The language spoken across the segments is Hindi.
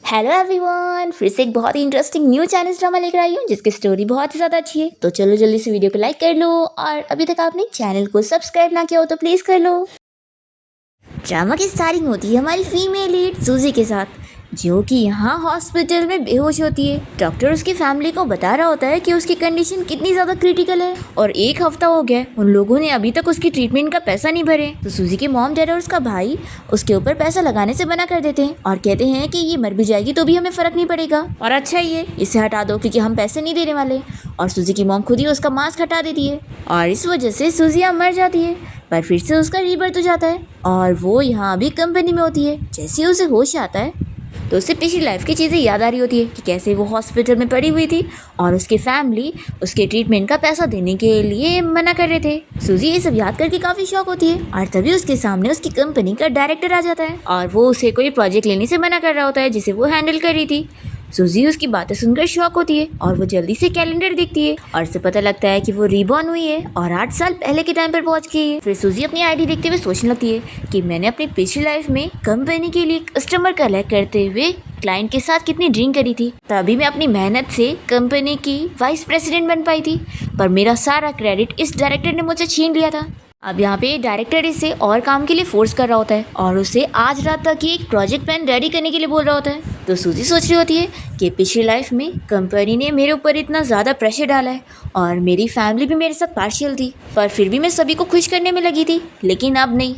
हेलो एवरीवन, फिर से एक बहुत ही इंटरेस्टिंग न्यू चाइनीज ड्रामा लेकर आई हूँ जिसकी स्टोरी बहुत ही ज़्यादा अच्छी है। तो चलो जल्दी से वीडियो को लाइक कर लो और अभी तक आपने चैनल को सब्सक्राइब ना किया हो तो प्लीज़ कर लो। ड्रामा की स्टार्टिंग होती है हमारी फीमेल लीड सूजी के साथ, जो कि यहाँ हॉस्पिटल में बेहोश होती है। डॉक्टर उसकी फैमिली को बता रहा होता है कि उसकी कंडीशन कितनी ज़्यादा क्रिटिकल है और 1 हफ्ता हो गया उन लोगों ने अभी तक उसकी ट्रीटमेंट का पैसा नहीं भरे। तो सूजी के मॉम डैड और उसका भाई उसके ऊपर पैसा लगाने से मना कर देते हैं और कहते हैं कि ये मर भी जाएगी तो भी हमें फ़र्क नहीं पड़ेगा और अच्छा ही है, इसे हटा दो क्योंकि हम पैसे नहीं देने वाले। और सूजी की मॉम खुद ही उसका मास्क हटा देती है और इस वजह से सूजी यहाँ मर जाती है। पर फिर से उसका रीबर्थ हो जाता है और वो यहाँ अभी कंपनी में होती है। जैसे उसे होश आता है तो उसे पिछली लाइफ की चीज़ें याद आ रही होती है कि कैसे वो हॉस्पिटल में पड़ी हुई थी और उसकी फैमिली उसके ट्रीटमेंट का पैसा देने के लिए मना कर रहे थे। सूजी ये सब याद करके काफ़ी शॉक होती है और तभी उसके सामने उसकी कंपनी का डायरेक्टर आ जाता है और वो उसे कोई प्रोजेक्ट लेने से मना कर रहा होता है जिसे वो हैंडल कर रही थी। सूजी उसकी बातें सुनकर शॉक होती है और वो जल्दी से कैलेंडर देखती है और उसे पता लगता है कि वो रीबॉर्न हुई है और 8 साल पहले के टाइम पर पहुंच गई है। फिर सूजी अपनी आईडी देखते हुए सोचने लगती है कि मैंने अपनी पिछली लाइफ में कंपनी के लिए कस्टमर कलेक्ट करते हुए क्लाइंट के साथ कितनी ड्रिंक करी थी, तभी मैं अपनी मेहनत से कंपनी की वाइस प्रेसिडेंट बन पाई थी। पर मेरा सारा क्रेडिट इस डायरेक्टर ने मुझसे छीन लिया था। अब यहाँ पे डायरेक्टर इसे और काम के लिए फोर्स कर रहा होता है और उसे आज रात तक ही एक प्रोजेक्ट प्लान रेडी करने के लिए बोल रहा होता है। तो सूजी सोच रही होती है कि पिछली लाइफ में कंपनी ने मेरे ऊपर इतना ज़्यादा प्रेशर डाला है और मेरी फैमिली भी मेरे साथ पार्शियल थी, पर फिर भी मैं सभी को खुश करने में लगी थी। लेकिन अब नहीं,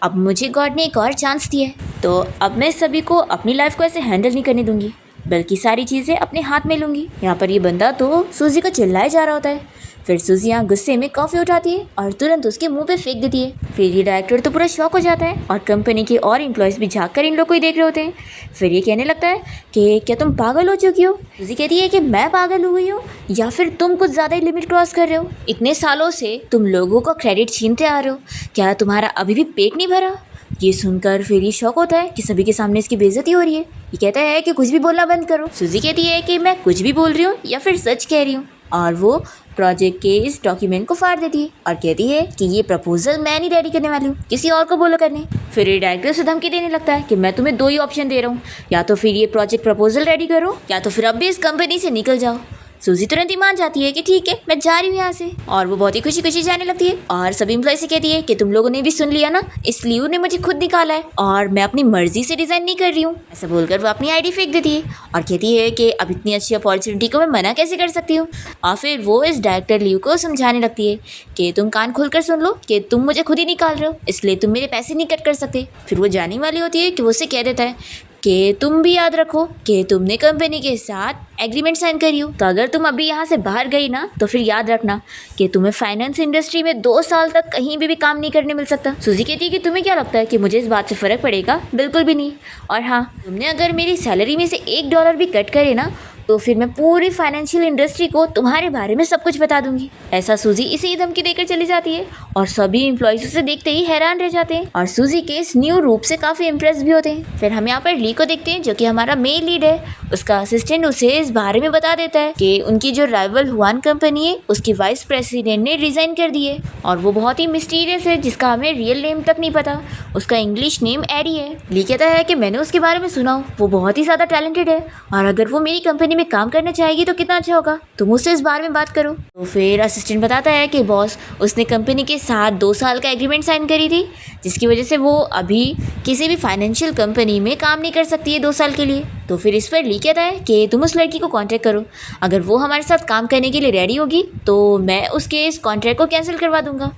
अब मुझे गॉड ने एक और चांस दिया है, तो अब मैं सभी को अपनी लाइफ को ऐसे हैंडल नहीं करने दूंगी बल्कि सारी चीज़ें अपने हाथ में लूँगी। यहाँ पर ये बंदा तो सूजी को चिल्लाए जा रहा होता है। फिर सूजी यहाँ गुस्से में कॉफ़ी उठाती है और तुरंत उसके मुंह पे फेंक देती है। फिर ये डायरेक्टर तो पूरा शॉक हो जाता है और कंपनी के और एम्प्लॉयज़ भी झाँक कर इन लोग को ही देख रहे होते हैं। फिर ये कहने लगता है कि क्या तुम पागल हो चुकी हो। सूजी कहती है कि मैं पागल हुई हूँ या फिर तुम कुछ ज़्यादा ही लिमिट क्रॉस कर रहे हो। इतने सालों से तुम लोगों को क्रेडिट छीनते आ रहे हो, क्या तुम्हारा अभी भी पेट नहीं भरा। ये सुनकर फिर ये शौक होता है कि सभी के सामने इसकी बेइज्जती हो रही है। ये कहता है कि कुछ भी बोलना बंद करो। सूजी कहती है कि मैं कुछ भी बोल रही हूँ या फिर सच कह रही हूँ और वो प्रोजेक्ट के इस डॉक्यूमेंट को फाड़ देती है और कहती है कि ये प्रपोजल मैं नहीं रेडी करने वाली हूँ, किसी और को बोलो करने। फिर ये डायरेक्टर से धमकी देने लगता है कि मैं तुम्हें 2 ही ऑप्शन दे रहा हूँ, या तो फिर ये प्रोजेक्ट प्रपोजल रेडी करो या तो फिर अब भी इस कंपनी से निकल जाओ। सूजी तुरंत ही मान जाती है कि ठीक है मैं जा रही हूँ यहाँ से और वो बहुत ही खुशी खुशी जाने लगती है और सभी एम्प्लॉय से कहती है कि तुम लोगों ने भी सुन लिया ना, इस लियो ने मुझे खुद निकाला है और मैं अपनी मर्जी से डिज़ाइन नहीं कर रही हूँ। ऐसा बोलकर वो अपनी आईडी फेंक देती है और कहती है कि अब इतनी अच्छी अपॉर्चुनिटी को मैं मना कैसे कर सकती हूँ। और फिर वो इस डायरेक्टर लियो को समझाने लगती है कि तुम कान खोलकर सुन लो कि तुम मुझे खुद ही निकाल रहे हो, इसलिए तुम मेरे पैसे नहीं कट कर सकते। फिर वो जाने वाली होती है कि वो उससे कह देता है कि तुम भी याद रखो कि तुमने कंपनी के साथ एग्रीमेंट साइन करी हो, तो अगर तुम अभी यहाँ से बाहर गई ना तो फिर याद रखना कि तुम्हें फाइनेंस इंडस्ट्री में 2 साल तक कहीं भी काम नहीं करने मिल सकता। सूजी कहती है कि तुम्हें क्या लगता है कि मुझे इस बात से फ़र्क पड़ेगा, बिल्कुल भी नहीं। और हाँ, तुमने अगर मेरी सैलरी में से $1 भी कट करे ना तो फिर मैं पूरी फाइनेंशियल इंडस्ट्री को तुम्हारे बारे में सब कुछ बता दूंगी। ऐसा सूजी इसे ही धमकी देकर चली जाती है और सभी एम्प्लॉयज़ उसे देखते ही हैरान रह जाते हैं और सूजी के इस न्यू रूप से काफ़ी इम्प्रेस भी होते हैं। फिर हम यहाँ पर ली को देखते हैं जो कि हमारा मेल लीड है। उसका असिस्टेंट उसे इस बारे में बता देता है कि उनकी जो राइवल हुआन कंपनी है उसकी वाइस प्रेसिडेंट ने रिज़ाइन कर दी है और वो बहुत ही मिस्टीरियस है जिसका हमें रियल नेम तक नहीं पता। उसका इंग्लिश नेम एडी है। ली कहता है कि मैंने उसके बारे में सुना हूँ, वो बहुत ही ज़्यादा टैलेंटेड है और अगर वो मेरी कंपनी में काम करना चाहेगी तो कितना अच्छा होगा, तुम उससे इस बारे में बात करो। तो फिर असिस्टेंट बताता है कि बॉस उसने कंपनी के साथ 2 साल का एग्रीमेंट साइन करी थी जिसकी वजह से वो अभी किसी भी फाइनेंशियल कंपनी में काम नहीं कर सकती है 2 साल के लिए। तो फिर इस पर ली कहता है कि तुम उस लड़की को कांटेक्ट करो, अगर वो हमारे साथ काम करने के लिए रेडी होगी तो मैं उसके इस कॉन्ट्रैक्ट को कैंसिल करवा दूंगा।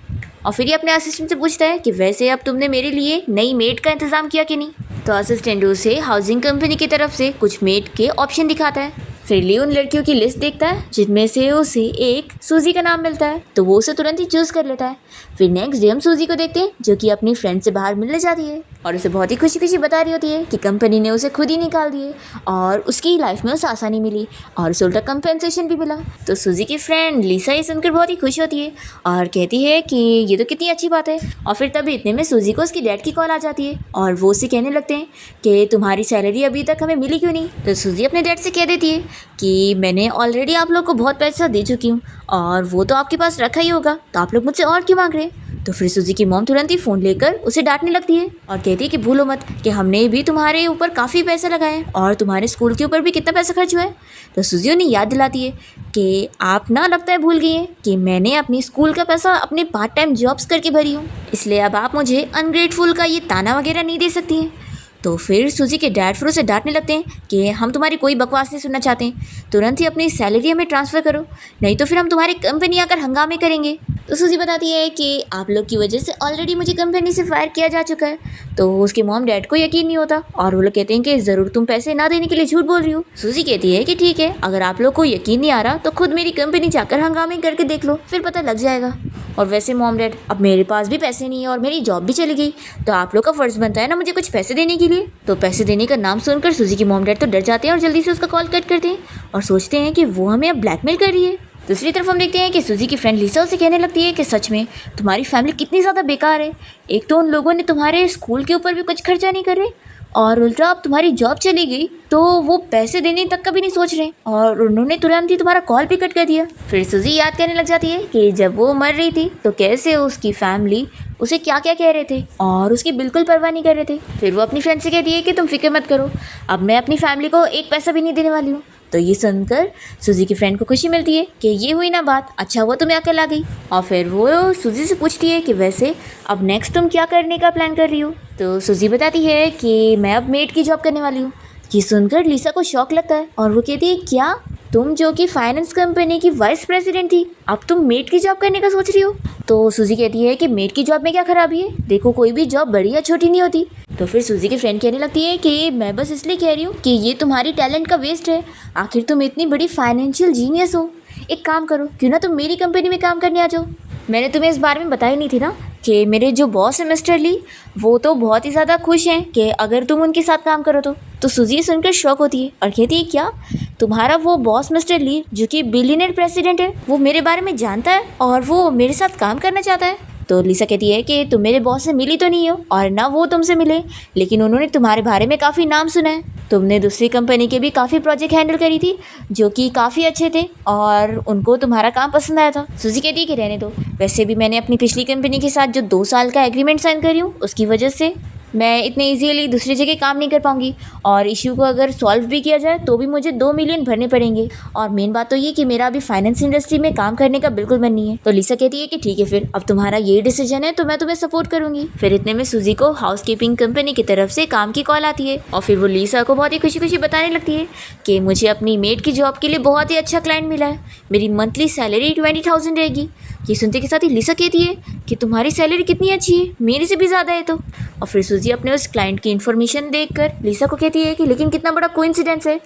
और फिर ये अपने असिस्टेंट से पूछता है कि वैसे अब तुमने मेरे लिए नई मेड का इंतज़ाम किया कि नहीं। तो असिस्टेंट उसे हाउसिंग कंपनी की तरफ से कुछ मेड के ऑप्शन दिखाता है। फिर ली उन लड़कियों की लिस्ट देखता है जिनमें से उसे एक सूजी का नाम मिलता है, तो वो उसे तुरंत ही चूज़ कर लेता है। फिर नेक्स्ट डे हम सूजी को देखते हैं जो कि अपनी फ्रेंड से बाहर मिलने जाती है और उसे बहुत ही खुशी खुशी बता रही होती है कि कंपनी ने उसे खुद ही निकाल दिए और उसकी लाइफ में उसे आसानी मिली और उसे उल्टा कंपेंसेशन भी मिला। तो सूजी की फ्रेंड लिसा ये सुनकर बहुत ही खुश होती है और कहती है कि ये तो कितनी अच्छी बात है। और फिर तभी इतने में सूजी को उसकी डैड की कॉल आ जाती है और वो उसे कहने लगते हैं कि तुम्हारी सैलरी अभी तक हमें मिली क्यों नहीं। तो सूजी अपने डैड से कह देती है कि मैंने ऑलरेडी आप लोग को बहुत पैसा दे चुकी हूँ और वो तो आपके पास रखा ही होगा, तो आप लोग मुझसे और क्यों मांग रहे हैं। तो फिर सूजी की मॉम तुरंत ही फ़ोन लेकर उसे डांटने लगती है और कहती है कि भूलो मत कि हमने भी तुम्हारे ऊपर काफ़ी पैसे लगाए हैं और तुम्हारे स्कूल के ऊपर भी कितना पैसा खर्च हुआ है। तो सूजी उन्हें याद दिलाती है कि आप ना लगता है भूल गई हैं कि मैंने अपनी स्कूल का पैसा अपने पार्ट टाइम जॉब्स करके भरी हूँ, इसलिए अब आप मुझे अनग्रेटफुल का ये ताना वगैरह नहीं दे सकती हैं। तो फिर सूजी के डैड फिर उसे डांटने लगते हैं कि हम तुम्हारी कोई बकवास नहीं सुनना चाहते हैं, तुरंत ही अपनी सैलरी हमें ट्रांसफ़र करो, नहीं तो फिर हम तुम्हारी कंपनी आकर हंगामे करेंगे। तो सूजी बताती है कि आप लोग की वजह से ऑलरेडी मुझे कंपनी से फायर किया जा चुका है। तो उसके मॉम डैड को यकीन नहीं होता और वो लोग कहते हैं कि ज़रूर तुम पैसे ना देने के लिए झूठ बोल रही हो। सूजी कहती है कि ठीक है, अगर आप लोग को यकीन नहीं आ रहा तो खुद मेरी कंपनी जाकर हंगामे करके देख लो, फिर पता लग जाएगा। और वैसे मॉम डैड, अब मेरे पास भी पैसे नहीं है और मेरी जॉब भी चली गई, तो आप लोग का फ़र्ज़ बनता है ना मुझे कुछ पैसे देने के लिए। तो पैसे देने का नाम सुनकर सूजी की मॉम डैड तो डर जाते हैं और जल्दी से उसका कॉल कट करते हैं और सोचते हैं कि वो हमें अब ब्लैकमेल कर रही है। दूसरी तरफ हम देखते हैं कि सूजी की फ्रेंड लिसा उसे कहने लगती है कि सच में तुम्हारी फैमिली कितनी ज़्यादा बेकार है। एक तो उन लोगों ने तुम्हारे स्कूल के ऊपर भी कुछ खर्चा नहीं कर रहे और उल्टा अब तुम्हारी जॉब चली गई तो वो पैसे देने तक का भी नहीं सोच रहे और उन्होंने तुरंत ही तुम्हारा कॉल भी कट कर दिया। फिर सूजी याद करने लग जाती है कि जब वो मर रही थी तो कैसे उसकी फैमिली उसे क्या क्या कह रहे थे और उसकी बिल्कुल परवाह नहीं कर रहे थे। फिर वो अपनी फ्रेंड से कहती है कि तुम फिक्र मत करो, अब मैं अपनी फैमिली को एक पैसा भी नहीं देने वाली हूँ। तो ये सुनकर सूजी की फ्रेंड को खुशी मिलती है कि ये हुई ना बात, अच्छा हुआ तुम्हें अकल आ गई। और फिर वो सूजी से पूछती है कि वैसे अब नेक्स्ट तुम क्या करने का प्लान कर रही हो। तो सूजी बताती है कि मैं अब मेड की जॉब करने वाली हूँ। ये सुनकर लिसा को शौक लगता है और वो कहती है क्या तुम जो कि फाइनेंस कंपनी की वाइस प्रेसिडेंट थी, अब तुम मेड की जॉब करने का सोच रही हो। तो सूजी कहती है कि मेड की जॉब में क्या खराबी है, देखो कोई भी जॉब बड़ी या छोटी नहीं होती। तो फिर सूजी की फ्रेंड कहने लगती है कि मैं बस इसलिए कह रही हूँ कि ये तुम्हारी टैलेंट का वेस्ट है, आखिर तुम इतनी बड़ी फाइनेंशियल जीनियस हो, एक काम करो क्यों ना तुम मेरी कंपनी में काम करने आ जाओ। मैंने तुम्हें इस बारे में बताई नहीं थी ना कि मेरे जो बॉस है मिस्टर ली, वो तो बहुत ही ज़्यादा खुश हैं कि अगर तुम उनके साथ काम करो तो सूजी सुनकर शौक होती है और कहती है क्या तुम्हारा वो बॉस मिस्टर ली जो कि बिलियनर प्रेसिडेंट है, वो मेरे बारे में जानता है और वो मेरे साथ काम करना चाहता है। तो लिसा कहती है कि तुम मेरे बॉस से मिली तो नहीं हो और ना वो तुमसे मिले, लेकिन उन्होंने तुम्हारे बारे में काफ़ी नाम सुना है। तुमने दूसरी कंपनी के भी काफ़ी प्रोजेक्ट हैंडल करी थी जो कि काफ़ी अच्छे थे और उनको तुम्हारा काम पसंद आया था। सूजी कहती है कि रहने दो, वैसे भी मैंने अपनी पिछली कंपनी के साथ जो 2 साल का एग्रीमेंट साइन करी हूँ उसकी वजह से मैं इतने इजीली दूसरी जगह काम नहीं कर पाऊंगी और इश्यू को अगर सॉल्व भी किया जाए तो भी मुझे 2 मिलियन भरने पड़ेंगे और मेन बात तो ये कि मेरा अभी फाइनेंस इंडस्ट्री में काम करने का बिल्कुल मन नहीं है। तो लिसा कहती है कि ठीक है, फिर अब तुम्हारा ये डिसीजन है तो मैं तुम्हें सपोर्ट करूंगी। फिर इतने में सूजी को हाउसकीपिंग कंपनी की तरफ से काम की कॉल आती है और फिर वो लिसा को बहुत ही खुशी खुशी बताने लगती है कि मुझे अपनी मेड की जॉब के लिए बहुत ही अच्छा क्लाइंट मिला है, मेरी मंथली सैलरी 20,000 रहेगी। ये सुनते के साथ ही लिसा कहती है कि तुम्हारी सैलरी कितनी अच्छी है, मेरे से भी ज़्यादा है तो। और फिर सूजी अपने उस क्लाइंट की इन्फॉर्मेशन देखकर लिसा को कहती है कि लेकिन कितना बड़ा कोइंसिडेंस है,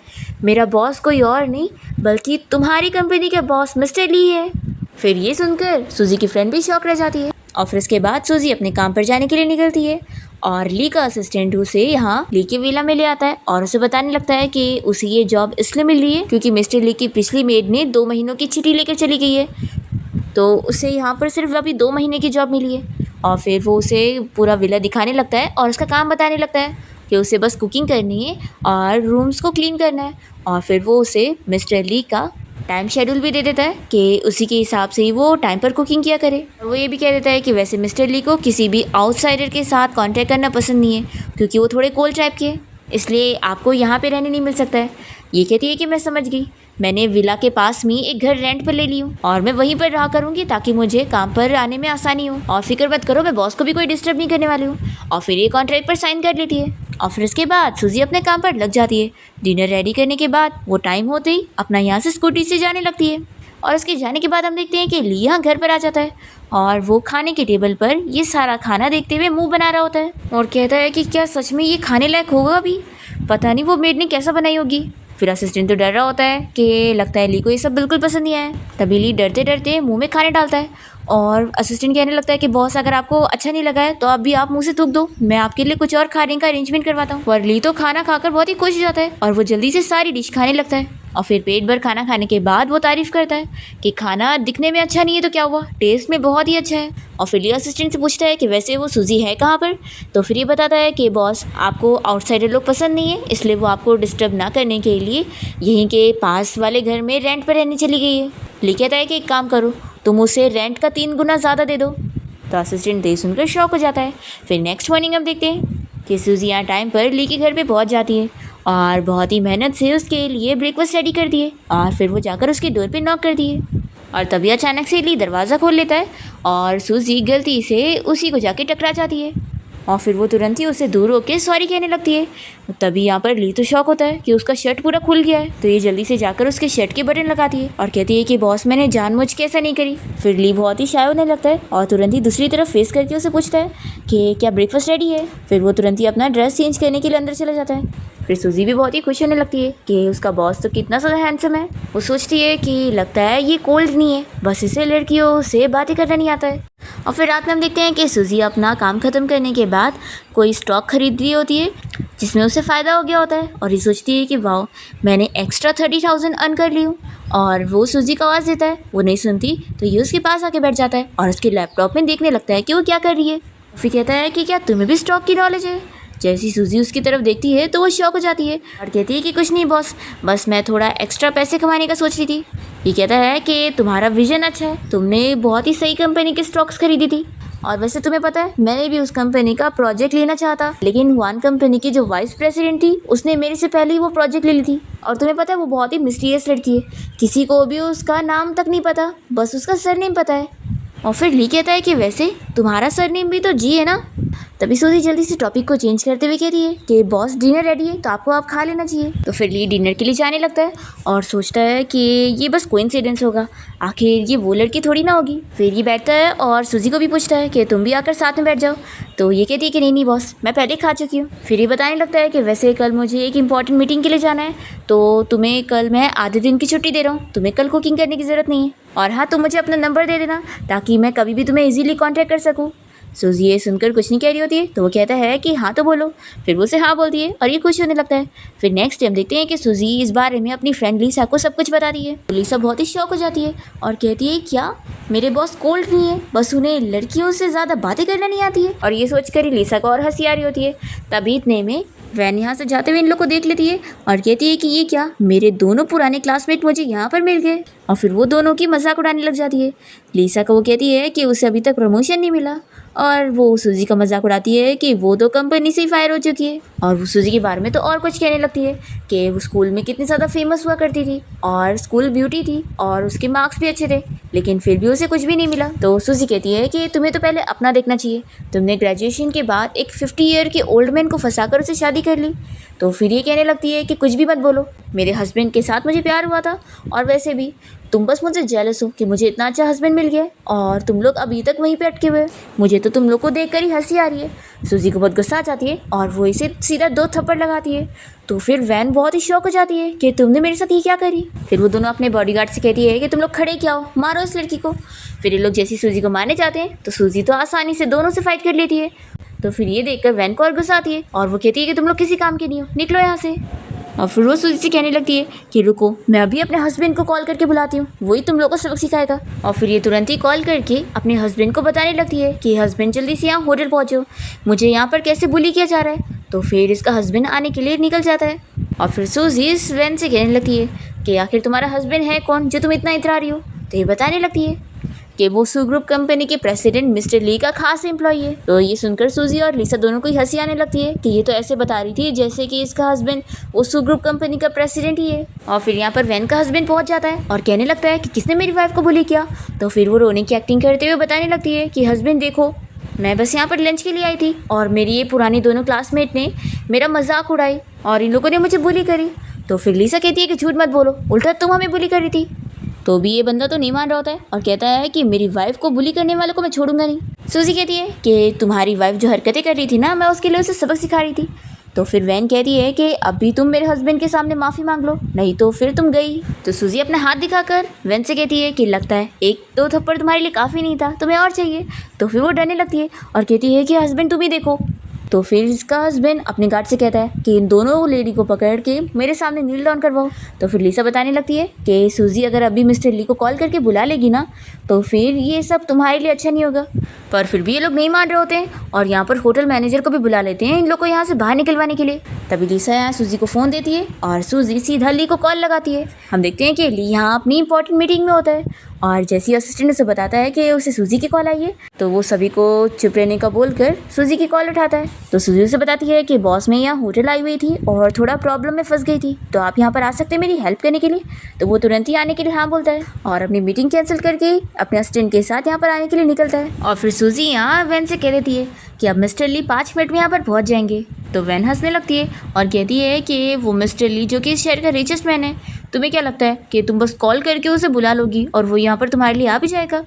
मेरा बॉस कोई और नहीं बल्कि तुम्हारी कंपनी के बॉस मिस्टर ली है। फिर ये सुनकर सूजी की फ्रेंड भी शॉक रह जाती है और फिर इसके बाद सूजी अपने काम पर जाने के लिए निकलती है और ली का असिस्टेंट उसे यहाँ ली के विला में ले आता है और उसे बताने लगता है कि उसे ये जॉब इसलिए मिल रही है क्योंकि मिस्टर ली की पिछली मेड ने 2 महीनों की छुट्टी लेकर चली गई है, तो उसे यहाँ पर सिर्फ अभी 2 महीने की जॉब मिली है। और फिर वो उसे पूरा विला दिखाने लगता है और उसका काम बताने लगता है कि उसे बस कुकिंग करनी है और रूम्स को क्लीन करना है। और फिर वो उसे मिस्टर ली का टाइम शेड्यूल भी दे देता है कि उसी के हिसाब से ही वो टाइम पर कुकिंग किया करे। और वो ये भी कह देता है कि वैसे मिस्टर ली को किसी भी आउटसाइडर के साथ कांटेक्ट करना पसंद नहीं है क्योंकि वो थोड़े कोल्ड टाइप के हैं, इसलिए आपको यहाँ पे रहने नहीं मिल सकता है। ये कहती है कि मैं समझ गई, मैंने विला के पास में एक घर रेंट पर ले ली हूँ और मैं वहीं पर रहा करूँगी ताकि मुझे काम पर आने में आसानी हो और फिक्र मत करो, मैं बॉस को भी कोई डिस्टर्ब नहीं करने वाली हूँ। और फिर ये कॉन्ट्रैक्ट पर साइन कर लेती है और फिर इसके बाद सूजी अपने काम पर लग जाती है। डिनर रेडी करने के बाद वो टाइम होते ही अपना यहाँ से स्कूटी से जाने लगती है और उसके जाने के बाद हम देखते हैं कि ली यहाँ घर पर आ जाता है और वो खाने के टेबल पर ये सारा खाना देखते हुए मुँह बना रहा होता है और कहता है कि क्या सच में ये खाने लायक होगा, अभी पता नहीं वो मेड ने कैसा बनाई होगी। फिर असिस्टेंट तो डर रहा होता है कि लगता है ली को ये सब बिल्कुल पसंद नहीं आया। तभी ली डरते डरते मुंह में खाने डालता है और असिस्टेंट कहने लगता है कि बॉस अगर आपको अच्छा नहीं लगा है तो अभी आप मुंह से थूक दो, मैं आपके लिए कुछ और खाने का अरेंजमेंट करवाता हूँ। और ली तो खाना खाकर बहुत ही खुश हो जाता है और वो जल्दी से सारी डिश खाने लगता है और फिर पेट भर खाना खाने के बाद वो तारीफ़ करता है कि खाना दिखने में अच्छा नहीं है तो क्या हुआ, टेस्ट में बहुत ही अच्छा है। और फिर ये असिस्टेंट से पूछता है कि वैसे वो सूजी है कहाँ पर। तो फिर ये बताता है कि बॉस आपको आउटसाइडर लोग पसंद नहीं है, इसलिए वो आपको डिस्टर्ब ना करने के लिए यहीं के पास वाले घर में रेंट पर रहने चली गई है। ली कहता है कि एक काम करो, तुम उसे रेंट का 3 गुना ज़्यादा दे दो तो असिस्टेंट तो ये सुनकर शॉक हो जाता है। फिर नेक्स्ट मॉर्निंग हम देखते हैं कि सूजी यहाँ टाइम पर ली के घर पे पहुँच जाती है और बहुत ही मेहनत से उसके लिए ब्रेकफास्ट रेडी कर दिए और फिर वो जाकर उसके डोर पे नॉक कर दिए और तभी अचानक से ली दरवाज़ा खोल लेता है और सूजी गलती से उसी को जाके टकरा जाती है और फिर वो तुरंत ही उससे दूर होकर सॉरी कहने लगती है। तभी यहाँ पर ली तो शॉक होता है कि उसका शर्ट पूरा खुल गया है, तो ये जल्दी से जाकर उसके शर्ट के बटन लगाती है और कहती है कि बॉस मैंने जानबूझ के ऐसा नहीं करी। फिर ली बहुत ही शाय होने लगता है और तुरंत ही दूसरी तरफ फेस करके उसे पूछता है कि क्या ब्रेकफास्ट रेडी है। फिर वो तुरंत ही अपना ड्रेस चेंज करने के लिए अंदर चला जाता है। फिर सूजी भी बहुत ही खुश होने लगती है कि उसका बॉस तो कितना ज़्यादा हैंडसम है। वो सोचती है कि लगता है ये कोल्ड नहीं है, बस इसे लड़कियों से बातें करना नहीं आता है। और फिर रात में हम देखते हैं कि सूजी अपना काम ख़त्म करने के बाद कोई स्टॉक खरीद रही होती है जिसमें उसे फ़ायदा हो गया होता है और ये सोचती है कि वाह मैंने एक्स्ट्रा 30,000 अर्न कर ली हूँ। और वो सूजी को आवाज़ देता है, वो नहीं सुनती तो ये उसके पास आके बैठ जाता है और उसके लैपटॉप में देखने लगता है कि वो क्या कर रही है। फिर कहता है कि क्या तुम्हें भी स्टॉक की नॉलेज है। जैसी सूजी उसकी तरफ देखती है तो वो शॉक हो जाती है और कहती है कि कुछ नहीं बॉस, बस मैं थोड़ा एक्स्ट्रा पैसे कमाने का सोच रही थी। ये कहता है कि तुम्हारा विजन अच्छा है, तुमने बहुत ही सही कंपनी के स्टॉक्स खरीदी थी और वैसे तुम्हें पता है मैंने भी उस कंपनी का प्रोजेक्ट लेना चाहता, लेकिन वन कंपनी की जो वाइस प्रेसिडेंट थी उसने मेरे से पहले ही वो प्रोजेक्ट ले ली थी। और तुम्हें पता है वो बहुत ही मिस्टीरियस लड़की है, किसी को भी उसका नाम तक नहीं पता, बस उसका सरनेम पता है। और फिर ली कहता है कि वैसे तुम्हारा सरनेम भी तो जी है ना। तभी सूजी जल्दी से टॉपिक को चेंज करते हुए कहती है कि बॉस डिनर रेडी है तो आपको आप खा लेना चाहिए। तो फिर ली डिनर के लिए जाने लगता है और सोचता है कि ये बस कोइंसिडेंस होगा, आखिर ये वो लड़की थोड़ी ना होगी। फिर ये बैठता है और सूजी को भी पूछता है कि तुम भी आकर साथ में बैठ जाओ। तो ये कहती है कि नहीं बॉस, मैं पहले खा चुकी हूँ। फिर ये बताने लगता है कि वैसे कल मुझे एक इंपॉर्टेंट मीटिंग के लिए जाना है, तो तुम्हें कल मैं आधे दिन की छुट्टी दे रहा हूँ, तुम्हें कल कुकिंग करने की ज़रूरत नहीं है। और हाँ, तुम मुझे अपना नंबर दे देना ताकि मैं कभी भी तुम्हें ईजिली कॉन्टैक्ट कर सकूँ। सूजी ये सुनकर कुछ नहीं कह रही होती है, तो वो कहता है कि हाँ तो बोलो। फिर वो उसे हाँ बोलती है और ये खुश होने लगता है। फिर नेक्स्ट टाइम देखते हैं कि सूजी इस बारे में अपनी फ्रेंड लीसा को सब कुछ बताती है। तो लीसा बहुत ही शॉक हो जाती है और कहती है क्या मेरे बॉस कोल्ड नहीं है, बस उन्हें लड़कियों से ज़्यादा बातें करना नहीं आती है। और ये सोचकर ही लीसा को और हंसी आ रही होती है। तभी इतने में वैन यहाँ से जाते हुए इन लोग को देख लेती है और कहती है कि ये क्या, मेरे दोनों पुराने क्लासमेट मुझे यहाँ पर मिल गए। और फिर वो दोनों की मजाक उड़ाने लग जाती है। लीसा को वो कहती है कि उसे अभी तक प्रमोशन नहीं मिला और वो सूजी का मजाक उड़ाती है कि वो तो कंपनी से ही फायर हो चुकी है। और वो सूजी के बारे में तो और कुछ कहने लगती है कि वो स्कूल में कितनी ज़्यादा फेमस हुआ करती थी और स्कूल ब्यूटी थी और उसके मार्क्स भी अच्छे थे, लेकिन फिर भी उसे कुछ भी नहीं मिला। तो सूजी कहती है कि तुम्हें तो पहले अपना देखना चाहिए, तुमने ग्रेजुएशन के बाद एक 50 ईयर के ओल्ड मैन को फंसाकर उसे शादी कर ली। तो फिर ये कहने लगती है कि कुछ भी मत बोलो, मेरे हस्बैंड के साथ मुझे प्यार हुआ था और वैसे भी तुम बस मुझसे जेलस हो कि मुझे इतना अच्छा हस्बैंड मिल गया और तुम लोग अभी तक वहीं पे अटके हुए। मुझे तो तुम लोग को देखकर ही हंसी आ रही है। सूजी को बहुत गुस्सा आ जाती है और वो इसे सीधा 2 थप्पड़ लगाती है। तो फिर वैन बहुत ही शौक हो जाती है कि तुमने मेरे साथ ये क्या करी। फिर वो दोनों अपने बॉडीगार्ड से कहती है कि तुम लोग खड़े क्या हो, मारो इस लड़की को। फिर ये लोग जैसी सूजी को मारने जाते हैं तो सूजी तो आसानी से दोनों से फाइट कर लेती है। तो फिर ये देखकर वैन को और गुस्सा आती है और वो कहती है कि तुम लोग किसी काम के नहीं हो, निकलो यहाँ से। और फिर वो सूजी से कहने लगती है कि रुको, मैं अभी अपने हस्बैंड को कॉल करके बुलाती हूँ, वही तुम लोगों को सबक सिखाएगा। और फिर ये तुरंत ही कॉल करके अपने हस्बैंड को बताने लगती है कि हस्बैंड जल्दी से यहाँ होटल पहुँचो, मुझे यहाँ पर कैसे बुली किया जा रहा है। तो फिर इसका हस्बैंड आने के लिए निकल जाता है और फिर सूजी इस वैन से कहने लगती है कि आखिर तुम्हारा हस्बैंड है कौन जो तुम इतना इतरा रही हो। तो ये बताने लगती है कि वो सू ग्रुप कंपनी के प्रेसिडेंट मिस्टर ली का खास एम्प्लॉई है। तो ये सुनकर सूजी और लीसा दोनों को ही हंसी आने लगती है कि ये तो ऐसे बता रही थी जैसे कि इसका हस्बैंड वो सू ग्रुप कंपनी का प्रेसिडेंट ही है। और फिर यहाँ पर वैन का हस्बैंड पहुंच जाता है और कहने लगता है कि किसने मेरी वाइफ को बुली किया। तो फिर वो रोने की एक्टिंग करते हुए बताने लगती है कि हस्बैंड देखो, मैं बस यहाँ पर लंच के लिए आई थी और मेरी ये पुरानी दोनों क्लासमेट ने मेरा मजाक उड़ाई और इन लोगों ने मुझे बुली करी। तो फिर लीसा कहती है कि झूठ मत बोलो, उल्टा तुम हमें बुली करी थी। तो भी ये बंदा तो नहीं मान रहा होता है और कहता है कि मेरी वाइफ को बुली करने वालों को मैं छोड़ूंगा नहीं। सूजी कहती है कि तुम्हारी वाइफ जो हरकतें कर रही थी ना, मैं उसके लिए उसे सबक सिखा रही थी। तो फिर वैन कहती है कि अभी तुम मेरे हस्बैंड के सामने माफ़ी मांग लो, नहीं तो फिर तुम गई। तो सूजी अपना हाथ दिखाकर वैन से कहती है कि लगता है 1-2 थप्पड़ तुम्हारे लिए काफ़ी नहीं था, तुम्हें और चाहिए। तो फिर वो डरने लगती है और कहती है कि हस्बैंड तुम ही देखो। तो फिर इसका हस्बैंड अपने गार्ड से कहता है कि इन दोनों लेडी को पकड़ के मेरे सामने नील डाउन करवाओ। तो फिर लीसा बताने लगती है कि सूजी अगर अभी मिस्टर ली को कॉल करके बुला लेगी ना, तो फिर ये सब तुम्हारे लिए अच्छा नहीं होगा। पर फिर भी ये लोग नहीं मान रहे होते हैं और यहाँ पर होटल मैनेजर को भी बुला लेते हैं इन लोग को यहाँ से बाहर निकलवाने के लिए। तभी लीसा यहाँ सूजी को फ़ोन देती है और सूजी सीधा ली को कॉल लगाती है। हम देखते हैं कि ली यहाँ अपनी इंपॉर्टेंट मीटिंग में होता है और जैसे ही असिस्टेंट उसे बताता है कि उसे सूजी की कॉल आई है, तो वो सभी को चुप रहने का बोलकर सूजी की कॉल उठाता है। तो सूजी उसे बताती है कि बॉस मैं यहाँ होटल आई हुई थी और थोड़ा प्रॉब्लम में फंस गई थी, तो आप यहाँ पर आ सकते हैं मेरी हेल्प करने के लिए। तो वो तुरंत ही आने के लिए हाँ बोलता है और अपनी मीटिंग कैंसिल करके अपने असिस्टेंट के साथ यहाँ पर आने के लिए निकलता है। और फिर सूजी यहाँ वैन से कह देती है कि अब मिस्टर ली 5 मिनट में यहाँ पर पहुँच जाएंगे। तो वैन हंसने लगती है और कहती है कि वो मिस्टर ली जो कि इस शहर का रिचेस्ट मैन है, तुम्हें क्या लगता है कि तुम बस कॉल करके उसे बुला लोगी और वो यहाँ पर तुम्हारे लिए आ भी जाएगा।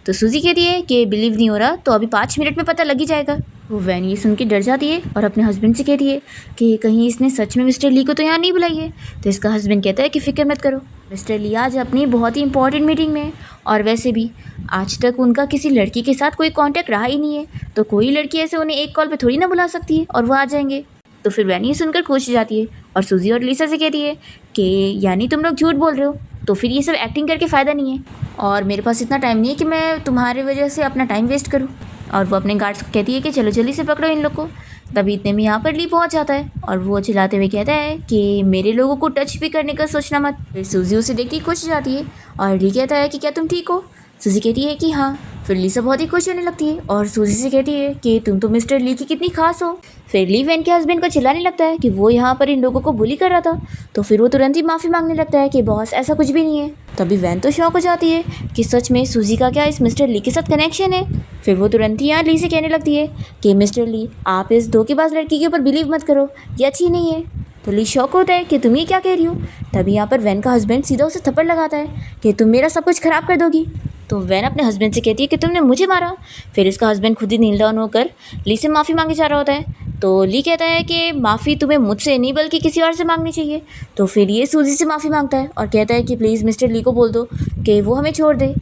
तो सूजी कहती है कि बिलीव नहीं हो रहा, तो अभी 5 मिनट में पता लग ही जाएगा। वो वैन ये सुन के डर जाती है और अपने हस्बैंड से कहती है कि कहीं इसने सच में मिस्टर ली को तो यहाँ नहीं बुलाई है। तो इसका हस्बैंड कहता है कि फिक्र मत करो, मिस्टर ली आज अपनी बहुत ही इंपॉर्टेंट मीटिंग में है और वैसे भी आज तक उनका किसी लड़की के साथ कोई कांटेक्ट रहा ही नहीं है, तो कोई लड़की ऐसे उन्हें एक कॉल पे थोड़ी ना बुला सकती है और वो आ जाएंगे। तो फिर वैन ये सुनकर खुश हो जाती है और सूजी और लिसा से कहती है कि यानी तुम लोग झूठ बोल रहे हो, तो फिर ये सब एक्टिंग करके फ़ायदा नहीं है और मेरे पास इतना टाइम नहीं है कि मैं तुम्हारी वजह से अपना टाइम वेस्ट करूँ। और वो अपने गार्ड्स को कहती है कि चलो जल्दी से पकड़ो इन लोग को। तभी इतने में यहाँ पर ली पहुँच जाता है और वो चिल्लाते हुए कहता है कि मेरे लोगों को टच भी करने का सोचना मत। फिर सूजी उसे देखती खुश हो जाती है और ली कहता है कि क्या तुम ठीक हो। सूजी कहती है कि हाँ। फिर लिसा बहुत ही खुश होने लगती है और सूजी से कहती है कि तुम तो मिस्टर ली की कितनी खास हो। फिर ली वैन के हस्बैंड को चिल्लाने लगता है कि वो यहाँ पर इन लोगों को बुली कर रहा था, तो फिर वो तुरंत ही माफ़ी मांगने लगता है कि बॉस ऐसा कुछ भी नहीं है। तभी वैन तो शॉक हो जाती है कि सच में सूजी का क्या इस मिस्टर ली के साथ कनेक्शन है। फिर वो तुरंत ही यहाँ ली से कहने लगती है कि मिस्टर ली आप इस धोखेबाज लड़की के ऊपर बिलीव मत करो, ये अच्छी नहीं है। तो ली शॉक होता है कि तुम ये क्या कह रही हो। तभी यहाँ पर वैन का हस्बैंड सीधा उसे थप्पड़ लगाता है कि तुम मेरा सब कुछ ख़राब कर दोगी। तो वैन अपने हस्बैंड से कहती है कि तुमने मुझे मारा। फिर इसका हस्बैंड खुद ही नील डाउन होकर ली से माफ़ी मांगे जा रहा होता है। तो ली कहता है कि माफ़ी तुम्हें मुझसे नहीं बल्कि किसी और से मांगनी चाहिए। तो फिर ये सूजी से माफ़ी मांगता है और कहता है कि प्लीज़ मिस्टर ली को बोल दो कि वो हमें छोड़ दे।